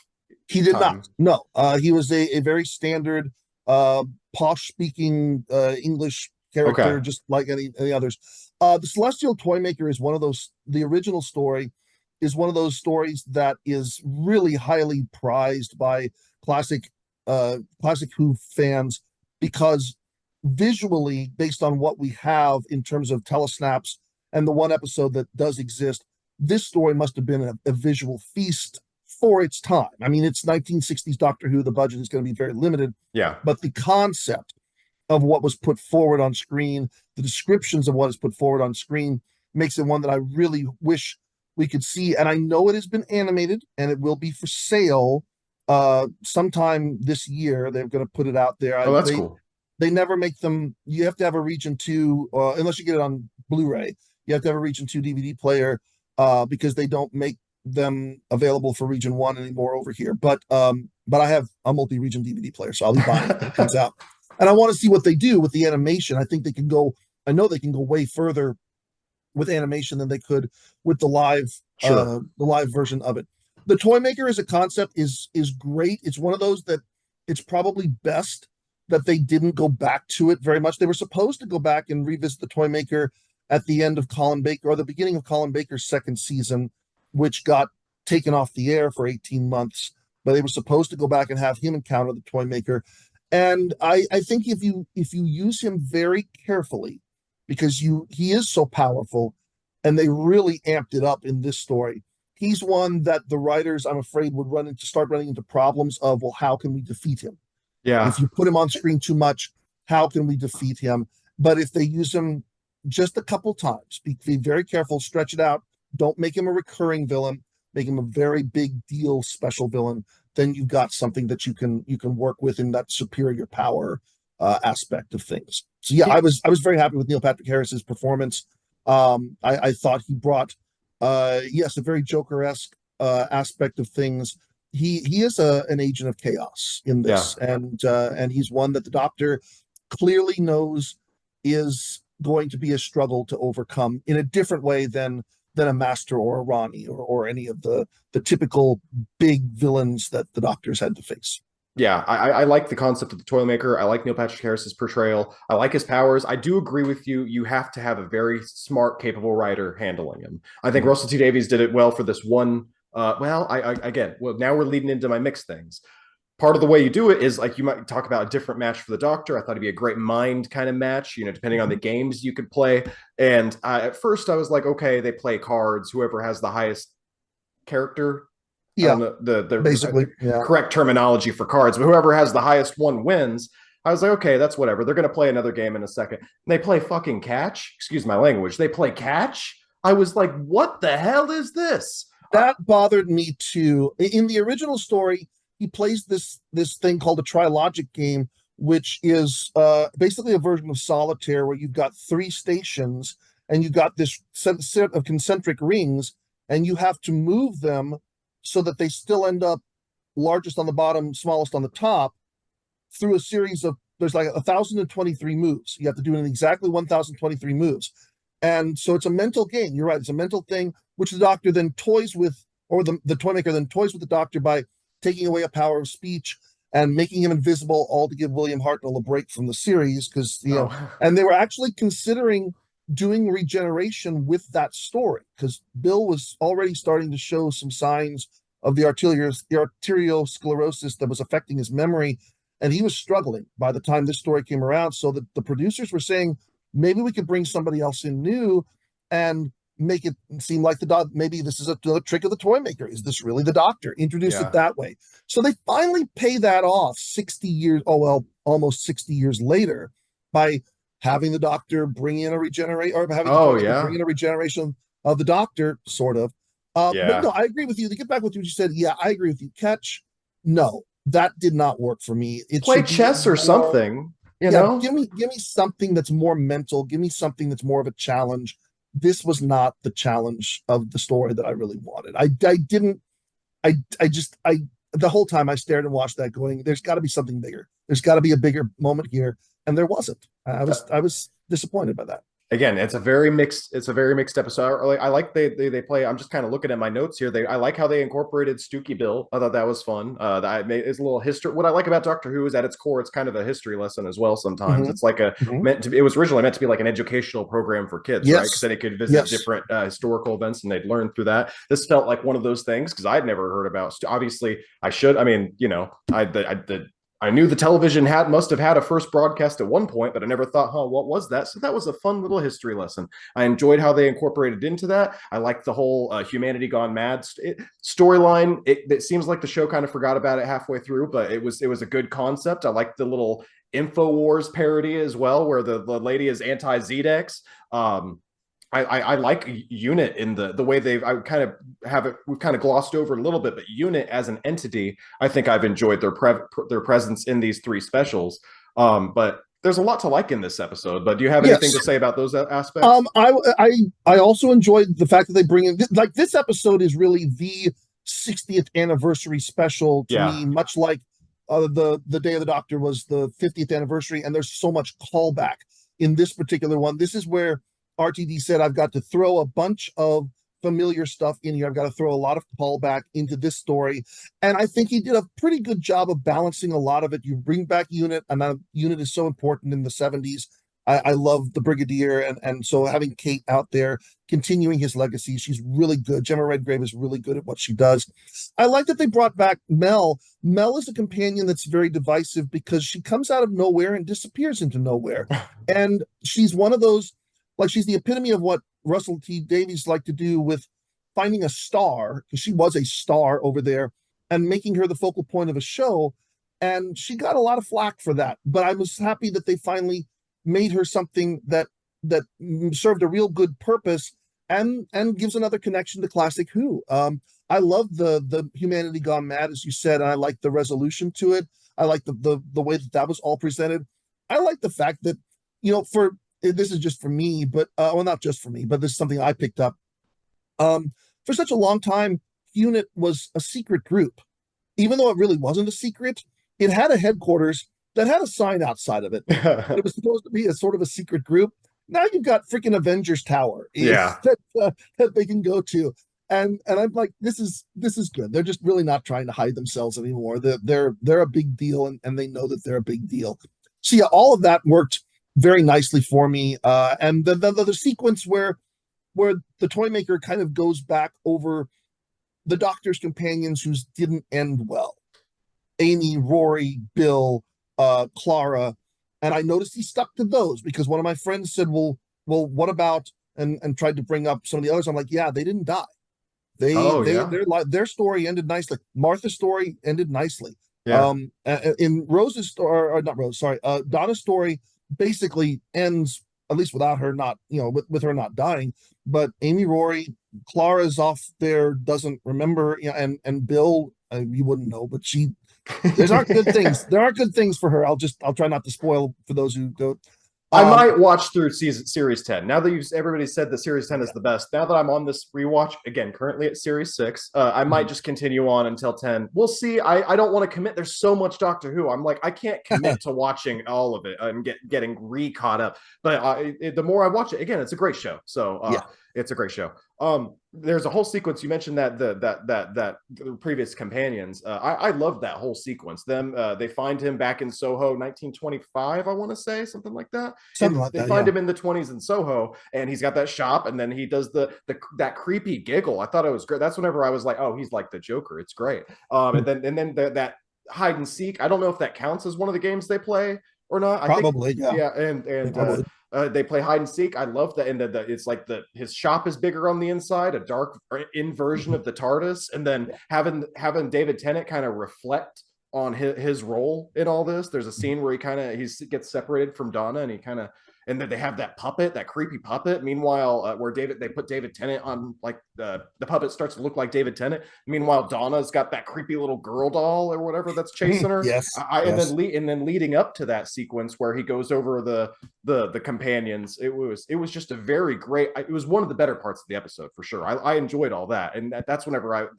He did time. not. No, he was a very standard, posh speaking English character, Okay. just like any others. The Celestial Toymaker is one of those. The original story is one of those stories that is really highly prized by classic Who fans because visually, based on what we have in terms of telesnaps and the one episode that does exist, this story must have been a visual feast for its time. I mean, it's 1960s Doctor Who. The budget is going to be very limited, Yeah. but the concept of what was put forward on screen, the descriptions of what is put forward on screen, makes it one that I really wish we could see. And I know it has been animated and it will be for sale sometime this year. They're going to put it out there. Oh, that's cool. They never make them. You have to have a Region 2, unless you get it on Blu-ray. You have to have a Region 2 DVD player because they don't make them available for Region 1 anymore over here. But I have a multi-region DVD player, so I'll be buying it when it comes out. And I want to see what they do with the animation. I think they can go. I know they can go way further with animation than they could with the live version of it. The Toymaker as a concept is great. It's one of those that it's probably best that they didn't go back to it very much. They were supposed to go back and revisit the Toymaker at the end of Colin Baker or the beginning of Colin Baker's second season, which got taken off the air for 18 months. But they were supposed to go back and have him encounter the Toymaker. And I think if you use him very carefully, because he is so powerful, and they really amped it up in this story. He's one that the writers, I'm afraid, would start running into problems of, well, how can we defeat him? Yeah. If you put him on screen too much, how can we defeat him? But if they use him just a couple times, be very careful, stretch it out, don't make him a recurring villain, make him a very big deal special villain, then you've got something that you can work with in that superior power aspect of things. So yeah, I was very happy with Neil Patrick Harris's performance. I thought he brought a very Joker-esque aspect of things. He is an agent of chaos in this, and he's one that the Doctor clearly knows is going to be a struggle to overcome in a different way than a Master or a Ronnie or any of the typical big villains that the Doctor's had to face. Yeah, I like the concept of the Toymaker. I like Neil Patrick Harris's portrayal. I like his powers. I do agree with you. You have to have a very smart, capable writer handling him. I think Russell T Davies did it well for this one. Now we're leading into my mixed things. Part of the way you do it is like you might talk about a different match for the Doctor. I thought it'd be a great mind kind of match, depending on the games you could play. And at first I was like, okay, they play cards. Whoever has the highest character, the basically correct terminology for cards, but whoever has the highest one wins. I was like, okay, that's whatever. They're going to play another game in a second. And they play fucking catch. Excuse my language. They play catch. I was like, what the hell is this? That bothered me too. In the original story, he plays this thing called a trilogic game, which is basically a version of solitaire where you've got 3 stations and you've got this set of concentric rings, and you have to move them so that they still end up largest on the bottom, smallest on the top, through a series of, there's like 1,023 moves. You have to do it in exactly 1,023 moves. And so it's a mental game. You're right. It's a mental thing, which the Doctor then toys with, or the Toymaker then toys with the Doctor by taking away a power of speech and making him invisible, all to give William Hartnell a break from the series. Because, and they were actually considering doing regeneration with that story, because Bill was already starting to show some signs of the arteriosclerosis that was affecting his memory, and he was struggling by the time this story came around. So that the producers were saying, maybe we could bring somebody else in new and make it seem like maybe this is another trick of the Toymaker. Is this really the Doctor? Introduce it that way. So they finally pay that off 60 years, almost 60 years later, by having the Doctor bring in a regeneration, or having bring in a regeneration of the Doctor, sort of. But no, I agree with you. To get back with what you said, I agree with you. Catch, no, that did not work for me. It play chess or something. You know, give me something that's more mental. Give me something that's more of a challenge. This was not the challenge of the story that I really wanted. The whole time I stared and watched that, going, there's got to be something bigger. There's got to be a bigger moment here, and there wasn't. I was disappointed by that. again, it's a very mixed episode. I like they play. I'm just kind of looking at my notes here. I like how they incorporated Stooky Bill. I thought that was fun. It's a little history. What I like about Doctor Who is at its core, it's kind of a history lesson as well. Sometimes it's like it was originally meant to be like an educational program for kids, right? Because then it could visit different historical events and they'd learn through that. This felt like one of those things because I'd never heard about. Obviously, I should. I mean, I knew the television must have had a first broadcast at one point, but I never thought, what was that? So that was a fun little history lesson. I enjoyed how they incorporated into that. I liked the whole humanity gone mad storyline. It seems like the show kind of forgot about it halfway through, but it was a good concept. I liked the little InfoWars parody as well, where the lady is anti-Zedex. I like Unit in the way we've kind of glossed over a little bit, but Unit as an entity, I think I've enjoyed their presence in these three specials. But there's a lot to like in this episode. But do you have anything to say about those aspects? I also enjoyed the fact that they bring in like this episode is really the 60th anniversary special to me, much like the Day of the Doctor was the 50th anniversary, and there's so much callback in this particular one. This is where RTD said, I've got to throw a bunch of familiar stuff in here. I've got to throw a lot of callback into this story. And I think he did a pretty good job of balancing a lot of it. You bring back Unit, and Unit is so important in the 70s. I love the Brigadier, and so having Kate out there continuing his legacy, she's really good. Gemma Redgrave is really good at what she does. I like that they brought back Mel. Mel is a companion that's very divisive because she comes out of nowhere and disappears into nowhere. And she's one of those, like, she's the epitome of what Russell T Davies liked to do with finding a star, because she was a star over there, and making her the focal point of a show. And she got a lot of flack for that. But I was happy that they finally made her something that served a real good purpose and gives another connection to classic Who. I love the humanity gone mad, as you said, and I like the resolution to it. I like the way that was all presented. I like the fact that, this is just for me, but well, not just for me, but this is something I picked up. For such a long time, Unit was a secret group. Even though it really wasn't a secret, it had a headquarters that had a sign outside of it. It was supposed to be a sort of a secret group. Now you've got freaking Avengers Tower that they can go to. And I'm like, this is good. They're just really not trying to hide themselves anymore. They're a big deal, and they know that they're a big deal. So yeah, all of that worked very nicely for me. And the sequence where the toy maker kind of goes back over the Doctor's companions whose didn't end well. Amy, Rory, Bill, Clara, and I noticed he stuck to those because one of my friends said, well, what about, and tried to bring up some of the others. I'm like, yeah, they didn't die. Their story ended nicely. Martha's story ended nicely. Yeah. In Rose's story, or not Rose, sorry, Donna's story basically ends, at least without her not, with her not dying. But Amy, Rory, Clara's off there, doesn't remember, and Bill, you wouldn't know, but there aren't good things. There aren't good things for her. I'll try not to spoil for those who go. I might watch through series 10. Now that everybody said that series 10 is the best. Now that I'm on this rewatch, again, currently at series 6, I might just continue on until 10. We'll see. I don't want to commit. There's so much Doctor Who. I'm like, I can't commit to watching all of it and getting caught up. But the more I watch it, again, it's a great show. So it's a great show. There's a whole sequence. You mentioned that the previous companions. I love that whole sequence. They find him back in Soho, 1925. I want to say something like that. They find him in the 20s in Soho, and he's got that shop, and then he does that creepy giggle. I thought it was great. That's whenever I was like, oh, he's like the Joker. It's great. And then that hide and seek. I don't know if that counts as one of the games they play or not. Probably, yeah. And they play hide and seek. I love that. And it's like his shop is bigger on the inside, a dark inversion of the TARDIS, and then having David Tennant kind of reflect on his role in all this. There's a scene where he gets separated from Donna, and then they have that creepy puppet. Meanwhile, where they put David Tennant on, like the puppet starts to look like David Tennant. Meanwhile, Donna's got that creepy little girl doll or whatever that's chasing her. Yes. And then leading up to that sequence where he goes over the companions, it was just a very great. It was one of the better parts of the episode for sure. I enjoyed all that, and that's whenever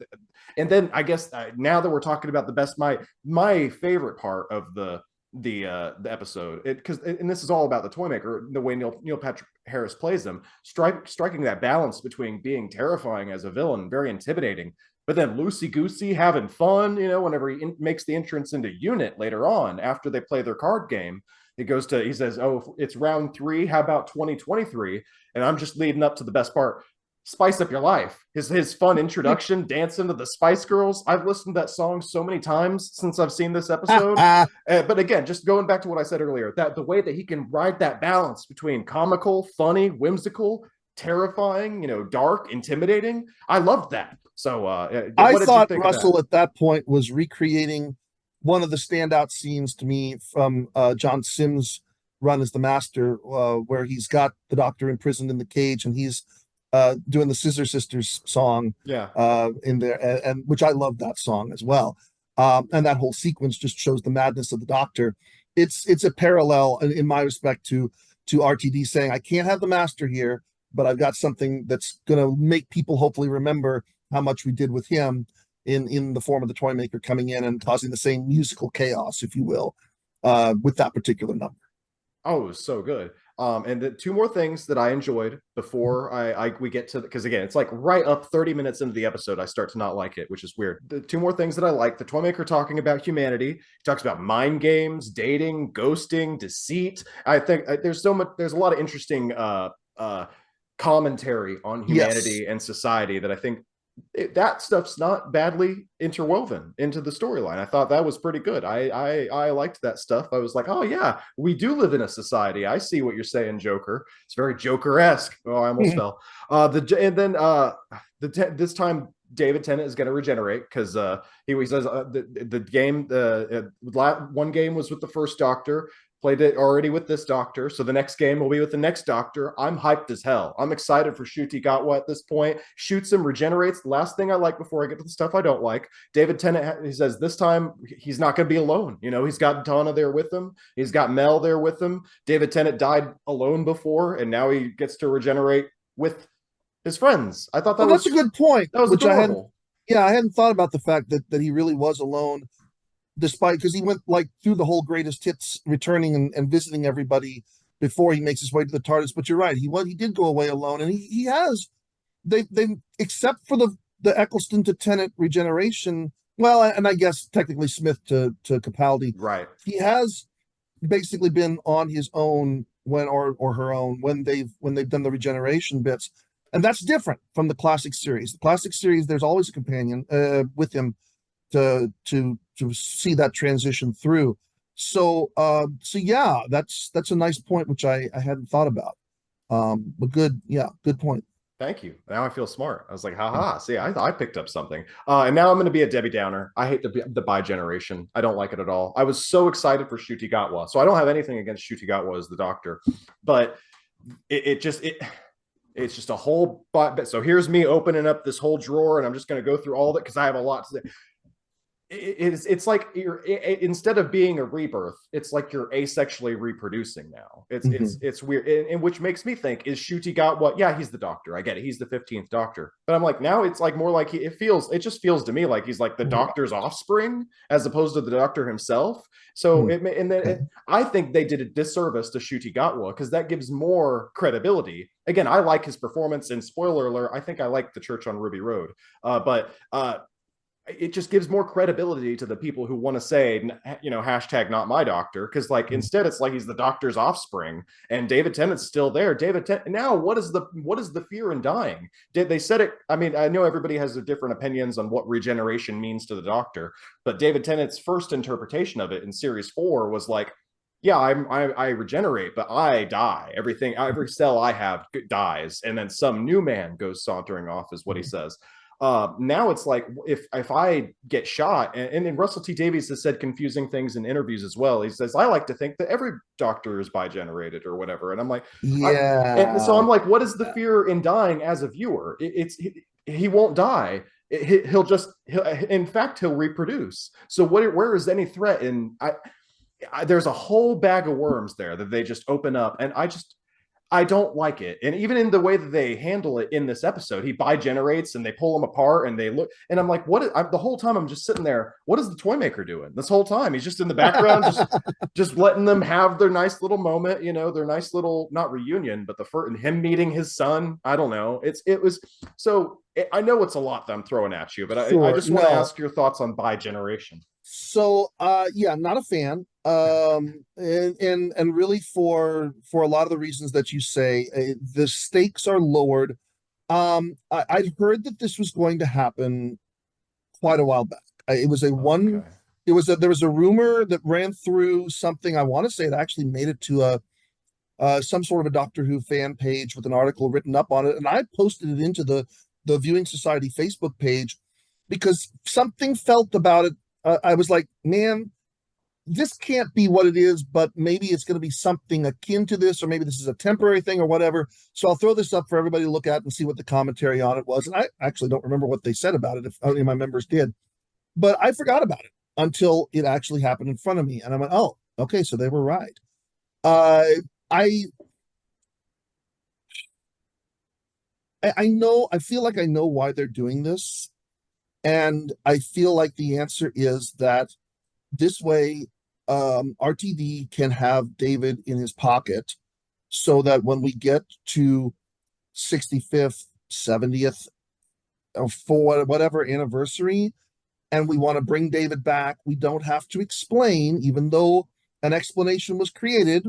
and then I guess now that we're talking about the best, my favorite part of the the episode, because and this is all about the toy maker, the way Neil Patrick Harris plays them, striking that balance between being terrifying as a villain, very intimidating, but then loosey goosey, having fun. Whenever he makes the entrance into Unit later on after they play their card game, he says, "Oh, it's round 3. How about 2023?" And I'm just leading up to the best part. Spice Up Your Life. His fun introduction, dancing to the Spice Girls. I've listened to that song so many times since I've seen this episode. But again, just going back to what I said earlier, that the way that he can ride that balance between comical, funny, whimsical, terrifying, dark, intimidating. I loved that. So I thought Russell at that point was recreating one of the standout scenes to me from John Sims' run as the Master, where he's got the Doctor imprisoned in the cage and he's doing the Scissor Sisters song in there, and which I love that song as well. And that whole sequence just shows the madness of the Doctor. It's a parallel in my respect to RTD saying, I can't have the Master here, but I've got something that's going to make people hopefully remember how much we did with him in the form of the toy maker coming in and causing the same musical chaos, if you will, with that particular number. Oh, it was so good. And the 2 more things that I enjoyed before we get to, because again, it's like right up 30 minutes into the eepisode, I start to not like it, which is weird. The 2 more things that I like: the toymaker talking about humanity. He talks about mind games, dating, ghosting, deceit. I think there's a lot of interesting commentary on humanity and society that I think that stuff's not badly interwoven into the storyline. I thought that was pretty good. I liked that stuff. I was like, oh yeah, we do live in a society. I see what you're saying, Joker. It's very Joker-esque. Oh, I almost fell. This time David Tennant is going to regenerate because he says the game, one game was with the first Doctor. Played it already with this Doctor, so the next game will be with the next Doctor. I'm hyped as hell. I'm excited for Ncuti Gatwa at this point. Shoots him, regenerates. The last thing I like before I get to the stuff I don't like, David Tennant, he says this time he's not going to be alone. He's got Donna there with him. He's got Mel there with him. David Tennant died alone before, and now he gets to regenerate with his friends. I thought that's a good point. That was adorable. I hadn't thought about the fact that he really was alone, despite, because he went like through the whole greatest hits, returning and visiting everybody before he makes his way to the TARDIS. But you're right, he did go away alone, and he has they except for the Eccleston to Tennant regeneration. Well, and I guess technically Smith to Capaldi. Right. He has basically been on his own or her own when they've done the regeneration bits, and that's different from the classic series. The classic series, there's always a companion with him to see that transition through. So yeah, that's a nice point, which I hadn't thought about. But good point. Thank you. Now I feel smart. I was like, haha, see, I picked up something. And now I'm going to be a Debbie Downer. I hate the bi-generation. I don't like it at all. I was so excited for Ncuti Gatwa. So I don't have anything against Ncuti Gatwa as the Doctor, but it's just a whole, so here's me opening up this whole drawer, and I'm just going to go through all of it because I have a lot to say. It's like instead of being a rebirth, it's like you're asexually reproducing now. It's weird, and which makes me think, is Ncuti Gatwa? Yeah, he's the Doctor. I get it. He's the 15th Doctor, but I'm like, now it's like more like it just feels to me like he's like the Doctor's offspring as opposed to the Doctor himself. So I think they did a disservice to Ncuti Gatwa because that gives more credibility. Again, I like his performance, and spoiler alert, I think I like the Church on Ruby Road, but it just gives more credibility to the people who want to say, hashtag not my Doctor, because instead it's like he's the Doctor's offspring, and David Tennant's still there. Now what is the fear in dying? They said it. I mean, I know everybody has their different opinions on what regeneration means to the Doctor, but David Tennant's first interpretation of it in series 4 was like, yeah, I regenerate, but I die. Every cell I have dies, and then some new man goes sauntering off, is what he says. Now it's like if I get shot, and Russell T Davies has said confusing things in interviews as well. He says, I like to think that every Doctor is bi-generated or whatever, and I'm like, and so I'm like, what is the fear in dying as a viewer? He won't die. He'll reproduce. So where is any threat in? There's a whole bag of worms there that they just open up, and I don't like it. And even in the way that they handle it in this episode, he bi-generates and they pull him apart and they look, and I'm like, the whole time I'm just sitting there, what is the toy maker doing this whole time? He's just in the background, just letting them have their nice little moment, their nice little, not reunion, but and him meeting his son. I don't know. I know it's a lot that I'm throwing at you, but I just want to ask your thoughts on bi-generation. So yeah, not a fan. And really for a lot of the reasons that you say, the stakes are lowered. I'd heard that this was going to happen quite a while back. There was a rumor that ran through something. I want to say it actually made it to some sort of a Doctor Who fan page with an article written up on it, and I posted it into the Viewing Society Facebook page because something felt about it. I was like, man, this can't be what it is, but maybe it's going to be something akin to this, or maybe this is a temporary thing or whatever. So I'll throw this up for everybody to look at and see what the commentary on it was. And I actually don't remember what they said about it, if any of my members did, but I forgot about it until it actually happened in front of me. And I went, oh, okay, so they were right. I feel like I know why they're doing this. And I feel like the answer is that this way, RTD can have David in his pocket so that when we get to 65th, 70th, or for whatever anniversary, and we want to bring David back, we don't have to explain, even though an explanation was created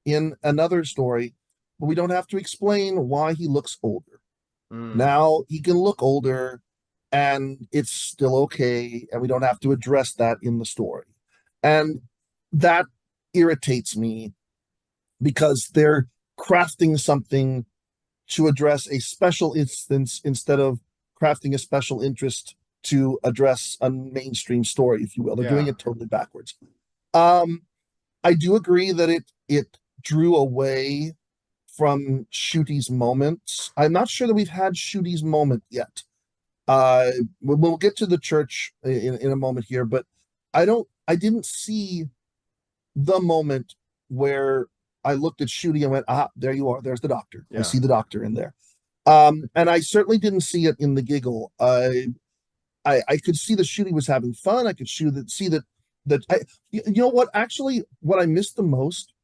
in another story, but we don't have to explain why he looks older. Now he can look older and it's still okay, and we don't have to address that in the story. And that irritates me because they're crafting something to address a special instance instead of crafting a special interest to address a mainstream story, if you will. They're doing it totally backwards. I do agree that it drew away from Shooty's moments. I'm not sure that we've had Shooty's moment yet. We'll get to the church in a moment here, but I didn't see the moment where I looked at Shooty and went, there you are. There's the doctor. Yeah. I see the doctor in there. And I certainly didn't see it in the Giggle. I could see that Shooty was having fun. I could see that you know what, actually, what I missed the most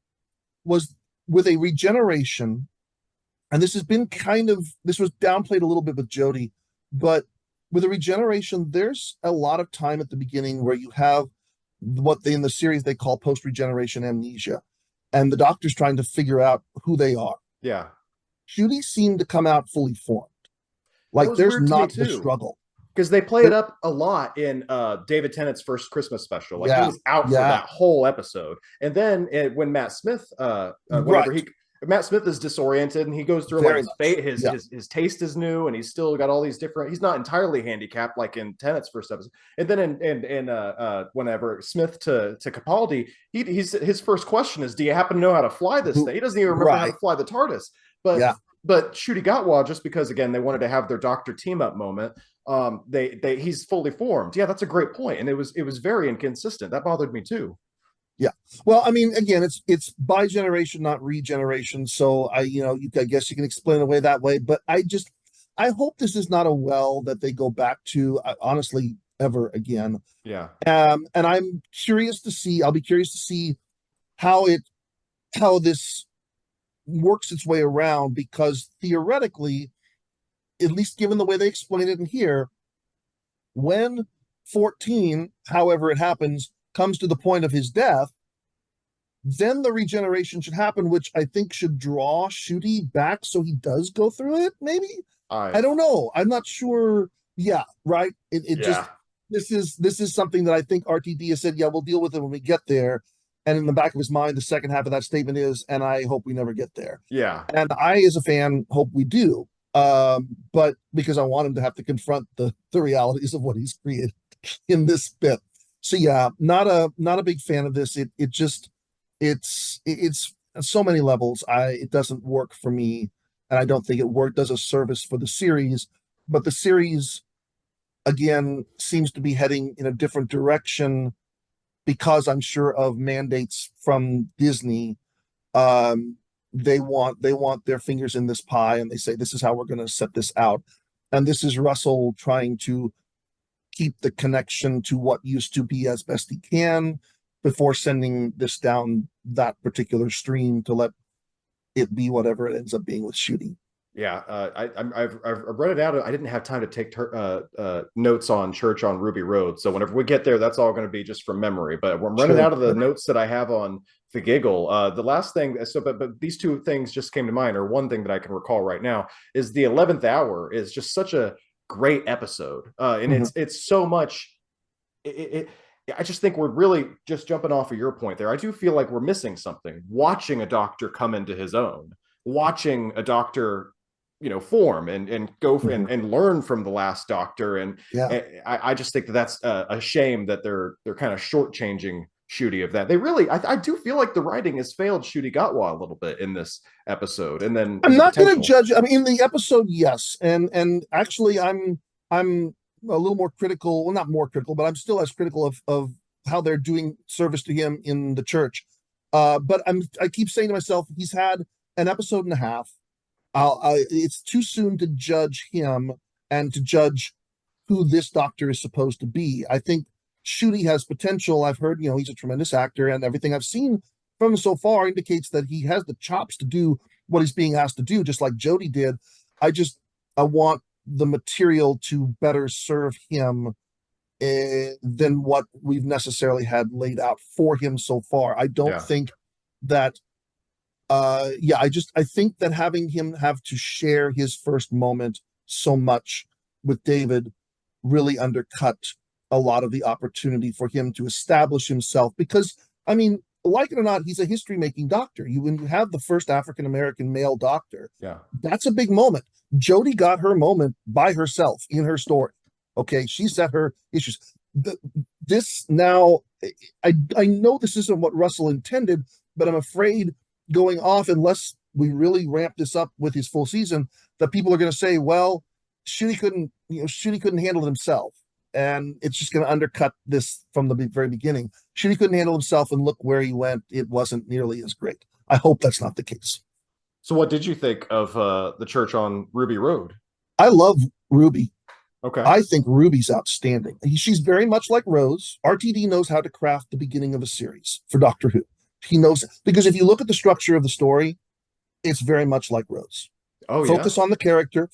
was with a regeneration, and this was downplayed a little bit with Jodie, but with a regeneration, there's a lot of time at the beginning where you have what in the series they call post-regeneration amnesia, and the doctor's trying to figure out who they are. Yeah. Shooty seemed to come out fully formed. Like there's not the struggle. Because they play it up a lot in David Tennant's first Christmas special. Like he was out for that whole episode. And then when Matt Smith, Matt Smith is disoriented and he goes through his taste is new and he's still got all these different, he's not entirely handicapped like in Tennant's first episode. And then in whenever Smith to Capaldi, his first question is, do you happen to know how to fly this thing? He doesn't even remember how to fly the TARDIS. But Shooty Gatwa, just because again they wanted to have their doctor team up moment, he's fully formed. Yeah, that's a great point. And it was very inconsistent. That bothered me too. Yeah. Well, I mean, again, it's bi-generation, not regeneration. So I guess you can explain it away that way. But I hope this is not a well that they go back to, honestly, ever again. Yeah. And I'm curious to see. I'll be curious to see how this works its way around, because theoretically, at least given the way they explain it in here, when 14, however it happens, comes to the point of his death, then the regeneration should happen, which I think should draw Shooty back so he does go through it, maybe? I don't know. I'm not sure. Yeah, right? This is something that I think RTD has said, yeah, we'll deal with it when we get there. And in the back of his mind, the second half of that statement is, and I hope we never get there. Yeah. And I, as a fan, hope we do. But because I want him to have to confront the realities of what he's created in this bit. So yeah, not a big fan of this. It's so many levels. It doesn't work for me, and I don't think it does a service for the series. But the series, again, seems to be heading in a different direction because I'm sure of mandates from Disney, they want their fingers in this pie, and they say, this is how we're going to set this out. And this is Russell trying to keep the connection to what used to be as best he can before sending this down that particular stream to let it be whatever it ends up being with shooting. Yeah, I've read it out. I didn't have time to take notes on Church on Ruby Road, so whenever we get there, that's all going to be just from memory. But I'm running out of the notes that I have on the Giggle. The last thing, but these two things just came to mind, or one thing that I can recall right now is the 11th Hour is just such a great episode, and it's so much. I just think we're really just jumping off of your point there. I do feel like we're missing something. Watching a doctor come into his own, watching a doctor, form and go for, and learn from the last doctor. And I just think that's a shame that they're kind of shortchanging Ncuti of that. They really, I do feel like the writing has failed Ncuti Gatwa a little bit in this episode. And then I'm not going to judge. I mean, in the episode, yes, and actually, I'm a little more critical. Well, not more critical, but I'm still as critical of how they're doing service to him in the church. But I keep saying to myself, he's had an episode and a half. It's too soon to judge him and to judge who this doctor is supposed to be. I think Ncuti has potential. I've heard, he's a tremendous actor, and everything I've seen from him so far indicates that he has the chops to do what he's being asked to do, just like Jodie did. I want the material to better serve him than what we've necessarily had laid out for him so far. I don't think that I think that having him have to share his first moment so much with David really undercut a lot of the opportunity for him to establish himself, because I mean, like it or not, he's a history-making doctor. When you have the first African-American male doctor, that's a big moment. Jodie got her moment by herself in her story. Okay, she set her issues. This now, I know this isn't what Russell intended, but I'm afraid going off, unless we really ramp this up with his full season, that people are going to say, well, Ncuti couldn't handle it himself. And it's just going to undercut this from the very beginning. Ncuti couldn't handle himself, and look where he went. It wasn't nearly as great. I hope that's not the case. So what did you think of the Church on Ruby Road? I love Ruby. Okay. I think Ruby's outstanding. She's very much like Rose. RTD knows how to craft the beginning of a series for Doctor Who. He knows, because if you look at the structure of the story, it's very much like Rose. Focus on the character,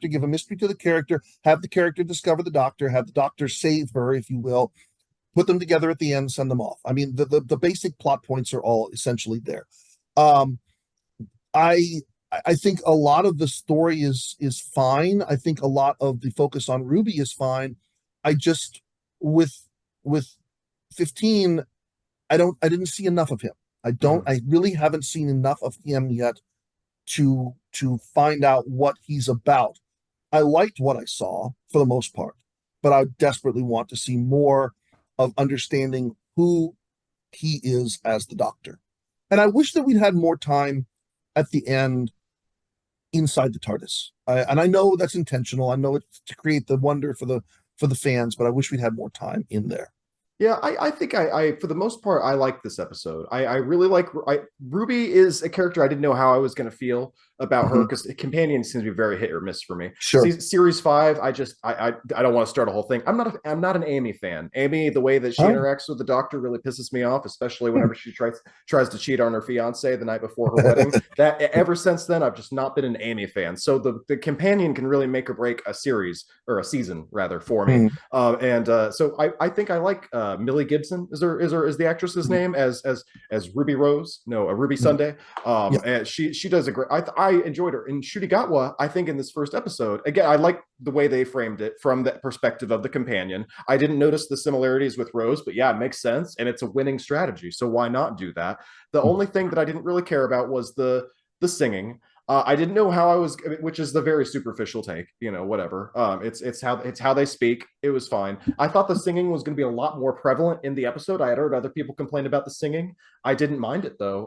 give a mystery to the character, have the character discover the doctor, have the doctor save her, if you will, put them together at the end, send them off. I mean, the basic plot points are all essentially there. I think a lot of the story is fine. I think a lot of the focus on Ruby is fine. I just, with 15, I didn't see enough of him. I really haven't seen enough of him yet to find out what he's about. I liked what I saw for the most part, but I desperately want to see more of understanding who he is as the Doctor. And I wish that we'd had more time at the end inside the TARDIS. And I know that's intentional. I know it's to create the wonder for the fans, but I wish we'd had more time in there. Yeah, I think I for the most part, I like this episode. I really like Ruby is a character I didn't know how I was going to feel about her, because companions seems to be very hit or miss for me. Sure. Series 5, I don't want to start a whole thing. I'm not an Amy fan. Amy, the way that she interacts with the Doctor really pisses me off, especially whenever she tries to cheat on her fiance the night before her wedding. That ever since then, I've just not been an Amy fan. So the companion can really make or break a series, or a season rather, for me. So I think I like Millie Gibson is the actress's name as Ruby Rose, Ruby Sunday. And she does a great. I enjoyed her in Ncuti Gatwa. I think in this first episode, again, I like the way they framed it from the perspective of the companion. I didn't notice the similarities with Rose, but yeah, it makes sense, and it's a winning strategy. So why not do that? The only thing that I didn't really care about was the singing. I didn't know how I was, which is the very superficial take, whatever. It's how they speak. It was fine. I thought the singing was going to be a lot more prevalent in the episode. I had heard other people complain about the singing. I didn't mind it though.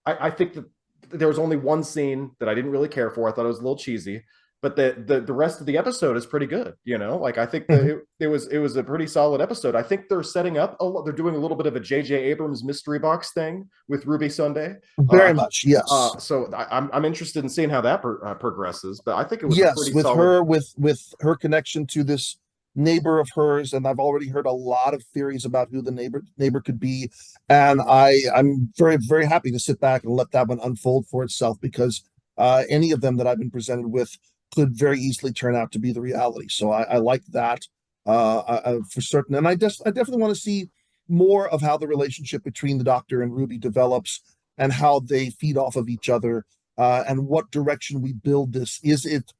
I think that there was only one scene that I didn't really care for. I thought it was a little cheesy. but the rest of the episode is pretty good. Like I think that it was a pretty solid episode. I think they're setting up a lot. They're doing a little bit of a J.J. Abrams mystery box thing with Ruby Sunday. Very much, yes. So I'm interested in seeing how that progresses. But I think it was yes, pretty with solid. her with her connection to this neighbor of hers, and I've already heard a lot of theories about who the neighbor could be, and I'm very, very happy to sit back and let that one unfold for itself, because any of them that I've been presented with could very easily turn out to be the reality. So I like that for certain, and I definitely want to see more of how the relationship between the Doctor and Ruby develops, and how they feed off of each other, and what direction we build this. Is it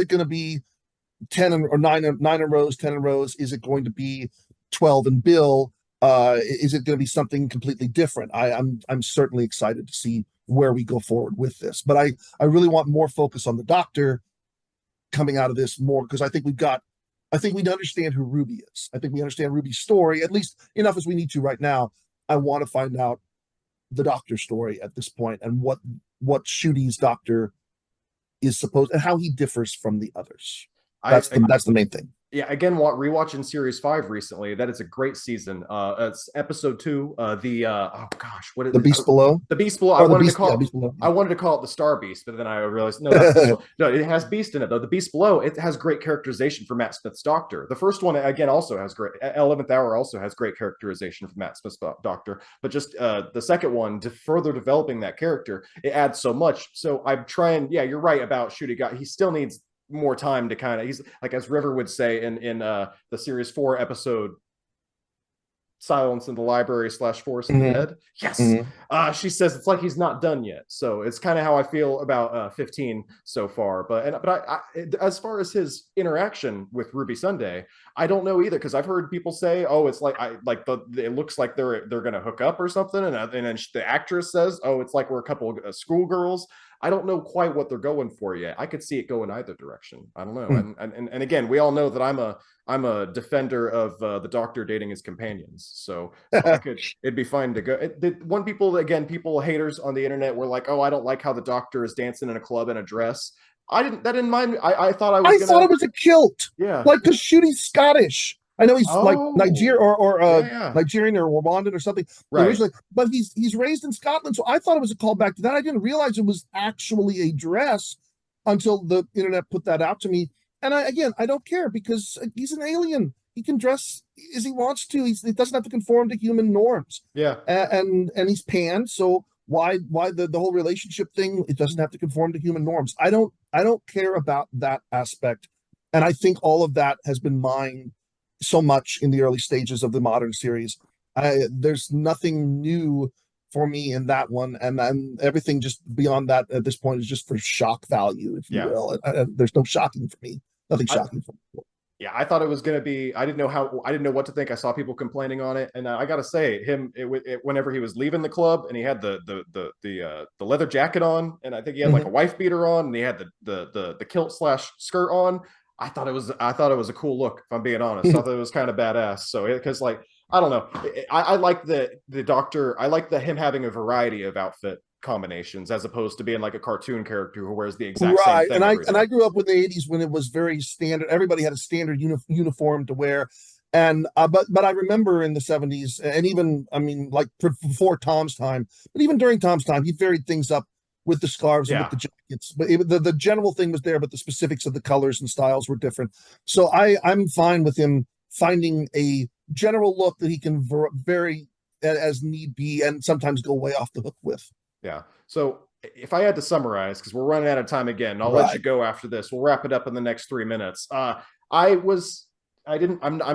going to be 10 or 9 in rows, 10 in rows? Is it going to be 12 and Bill? Is it going to be something completely different? I'm certainly excited to see where we go forward with this, but I really want more focus on the Doctor coming out of this more, because I think we understand who Ruby is. I think we understand Ruby's story, at least enough as we need to right now. I want to find out the Doctor story at this point, and what Ncuti's Doctor is supposed, and how he differs from the others. That's the main thing. Yeah, again, rewatching Series 5 recently, that is a great season. It's episode 2. Oh gosh, what is the Beast Below? The Beast Below. I wanted to call it the Star Beast, but then I realized no, it has Beast in it though. The Beast Below, it has great characterization for Matt Smith's Doctor. The first one again also has great. 11th Hour also has great characterization for Matt Smith's Doctor, but just the second one, to further developing that character, it adds so much. So I'm trying. Yeah, you're right about Ncuti. He still needs more time to kind of, he's like, as River would say in the Series 4 episode Silence in the Library / Force in the Dead. Yes. She says it's like he's not done yet. So it's kind of how I feel about 15 so far. But I as far as his interaction with Ruby Sunday, I don't know either, because I've heard people say, oh, it's like it looks like they're gonna hook up or something, and then the actress says, oh, it's like we're a couple of schoolgirls. I don't know quite what they're going for yet. I could see it go in either direction. I don't know. And again, we all know that I'm a defender of the Doctor dating his companions. So it'd be fine to go. People haters on the internet were like, oh, I don't like how the Doctor is dancing in a club in a dress. I didn't mind. I thought it was a kilt. Yeah. Like, because Ncuti's Scottish. I know he's like Nigerian or Nigerian or Rwandan or something originally, but he's raised in Scotland. So I thought it was a callback to that. I didn't realize it was actually a dress until the internet put that out to me. And I don't care, because he's an alien. He can dress as he wants to. He doesn't have to conform to human norms. Yeah. And he's pan. So why the whole relationship thing? It doesn't have to conform to human norms. I don't care about that aspect. And I think all of that has been mined so much in the early stages of the modern series. There's nothing new for me in that one, and everything just beyond that at this point is just for shock value, if you will. There's no shocking for me. Nothing shocking for me. Yeah, I thought it was going to be. I didn't know what to think. I saw people complaining on it, and I got to say, whenever he was leaving the club and he had the leather jacket on, and I think he had like a wife beater on, and he had the kilt / skirt on. I thought it was a cool look, if I'm being honest. I thought it was kind of badass. So because I don't know, I like the Doctor. I like him having a variety of outfit combinations, as opposed to being like a cartoon character who wears the exact same thing. And I grew up with the 80s when it was very standard. Everybody had a standard uniform to wear. And but I remember in the 70s, and even like before Tom's time, but even during Tom's time, he varied things up with the scarves and with the jackets. But the general thing was there, but the specifics of the colors and styles were different. So I'm fine with him finding a general look that he can vary as need be, and sometimes go way off the hook with. Yeah. So if I had to summarize, because we're running out of time again, I'll let you go after this. We'll wrap it up in the next 3 minutes. I'm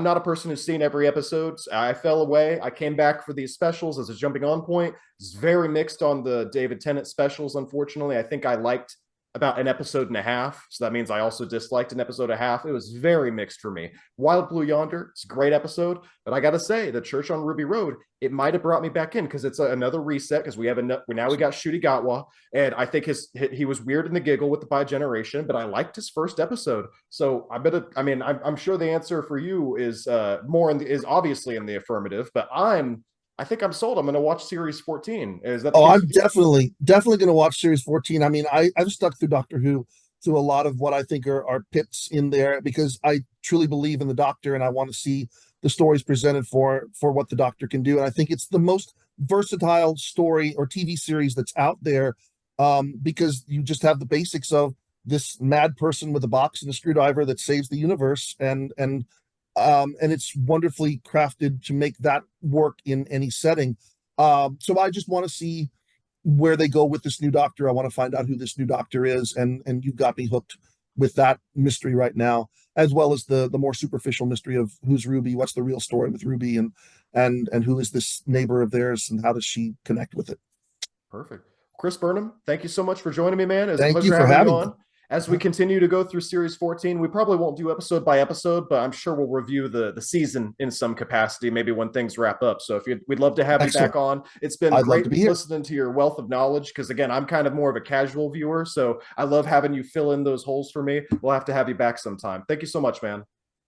not a person who's seen every episode. I fell away. I came back for these specials as a jumping on point. It's very mixed on the David Tennant specials, unfortunately. I think I liked about an episode and a half. So that means I also disliked an episode and a half. It was very mixed for me. Wild Blue Yonder, it's a great episode. But I got to say, the Church on Ruby Road, it might have brought me back in, because it's another reset, because we got Ncuti Gatwa. And I think he was weird in the Giggle with the bi-generation, but I liked his first episode. So I'm sure the answer for you is is obviously in the affirmative, but I think I'm sold. I'm going to watch Series 14. Is that? I'm definitely going to watch Series 14. I mean, I've stuck through Doctor Who to a lot of what I think are pits in there, because I truly believe in the Doctor and I want to see the stories presented for what the Doctor can do. And I think it's the most versatile story or TV series that's out there, because you just have the basics of this mad person with a box and a screwdriver that saves the universe, and it's wonderfully crafted to make that work in any setting. So I just want to see where they go with this new Doctor. I want to find out who this new Doctor is, and you've got me hooked with that mystery right now, as well as the more superficial mystery of who's Ruby, what's the real story with Ruby, and who is this neighbor of theirs, and how does she connect with it. Perfect. Chris Burnham, thank you so much for joining me, man. It was a Thank pleasure you for having you having on. As we continue to go through series 14, we probably won't do episode by episode, but I'm sure we'll review the season in some capacity, maybe when things wrap up. So we'd love to have you back on. It's been great listening to your wealth of knowledge, because again, I'm kind of more of a casual viewer, so I love having you fill in those holes for me. We'll have to have you back sometime. Thank you so much, man.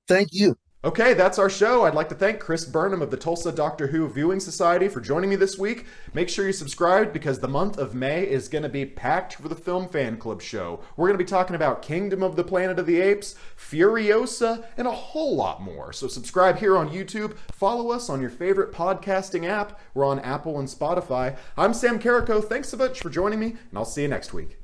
Thank you. Okay, that's our show. I'd like to thank Chris Burnham of the Tulsa Doctor Who Viewing Society for joining me this week. Make sure you subscribe, because the month of May is going to be packed for the Film Fan Club show. We're going to be talking about Kingdom of the Planet of the Apes, Furiosa, and a whole lot more. So subscribe here on YouTube. Follow us on your favorite podcasting app. We're on Apple and Spotify. I'm Sam Carrico. Thanks so much for joining me, and I'll see you next week.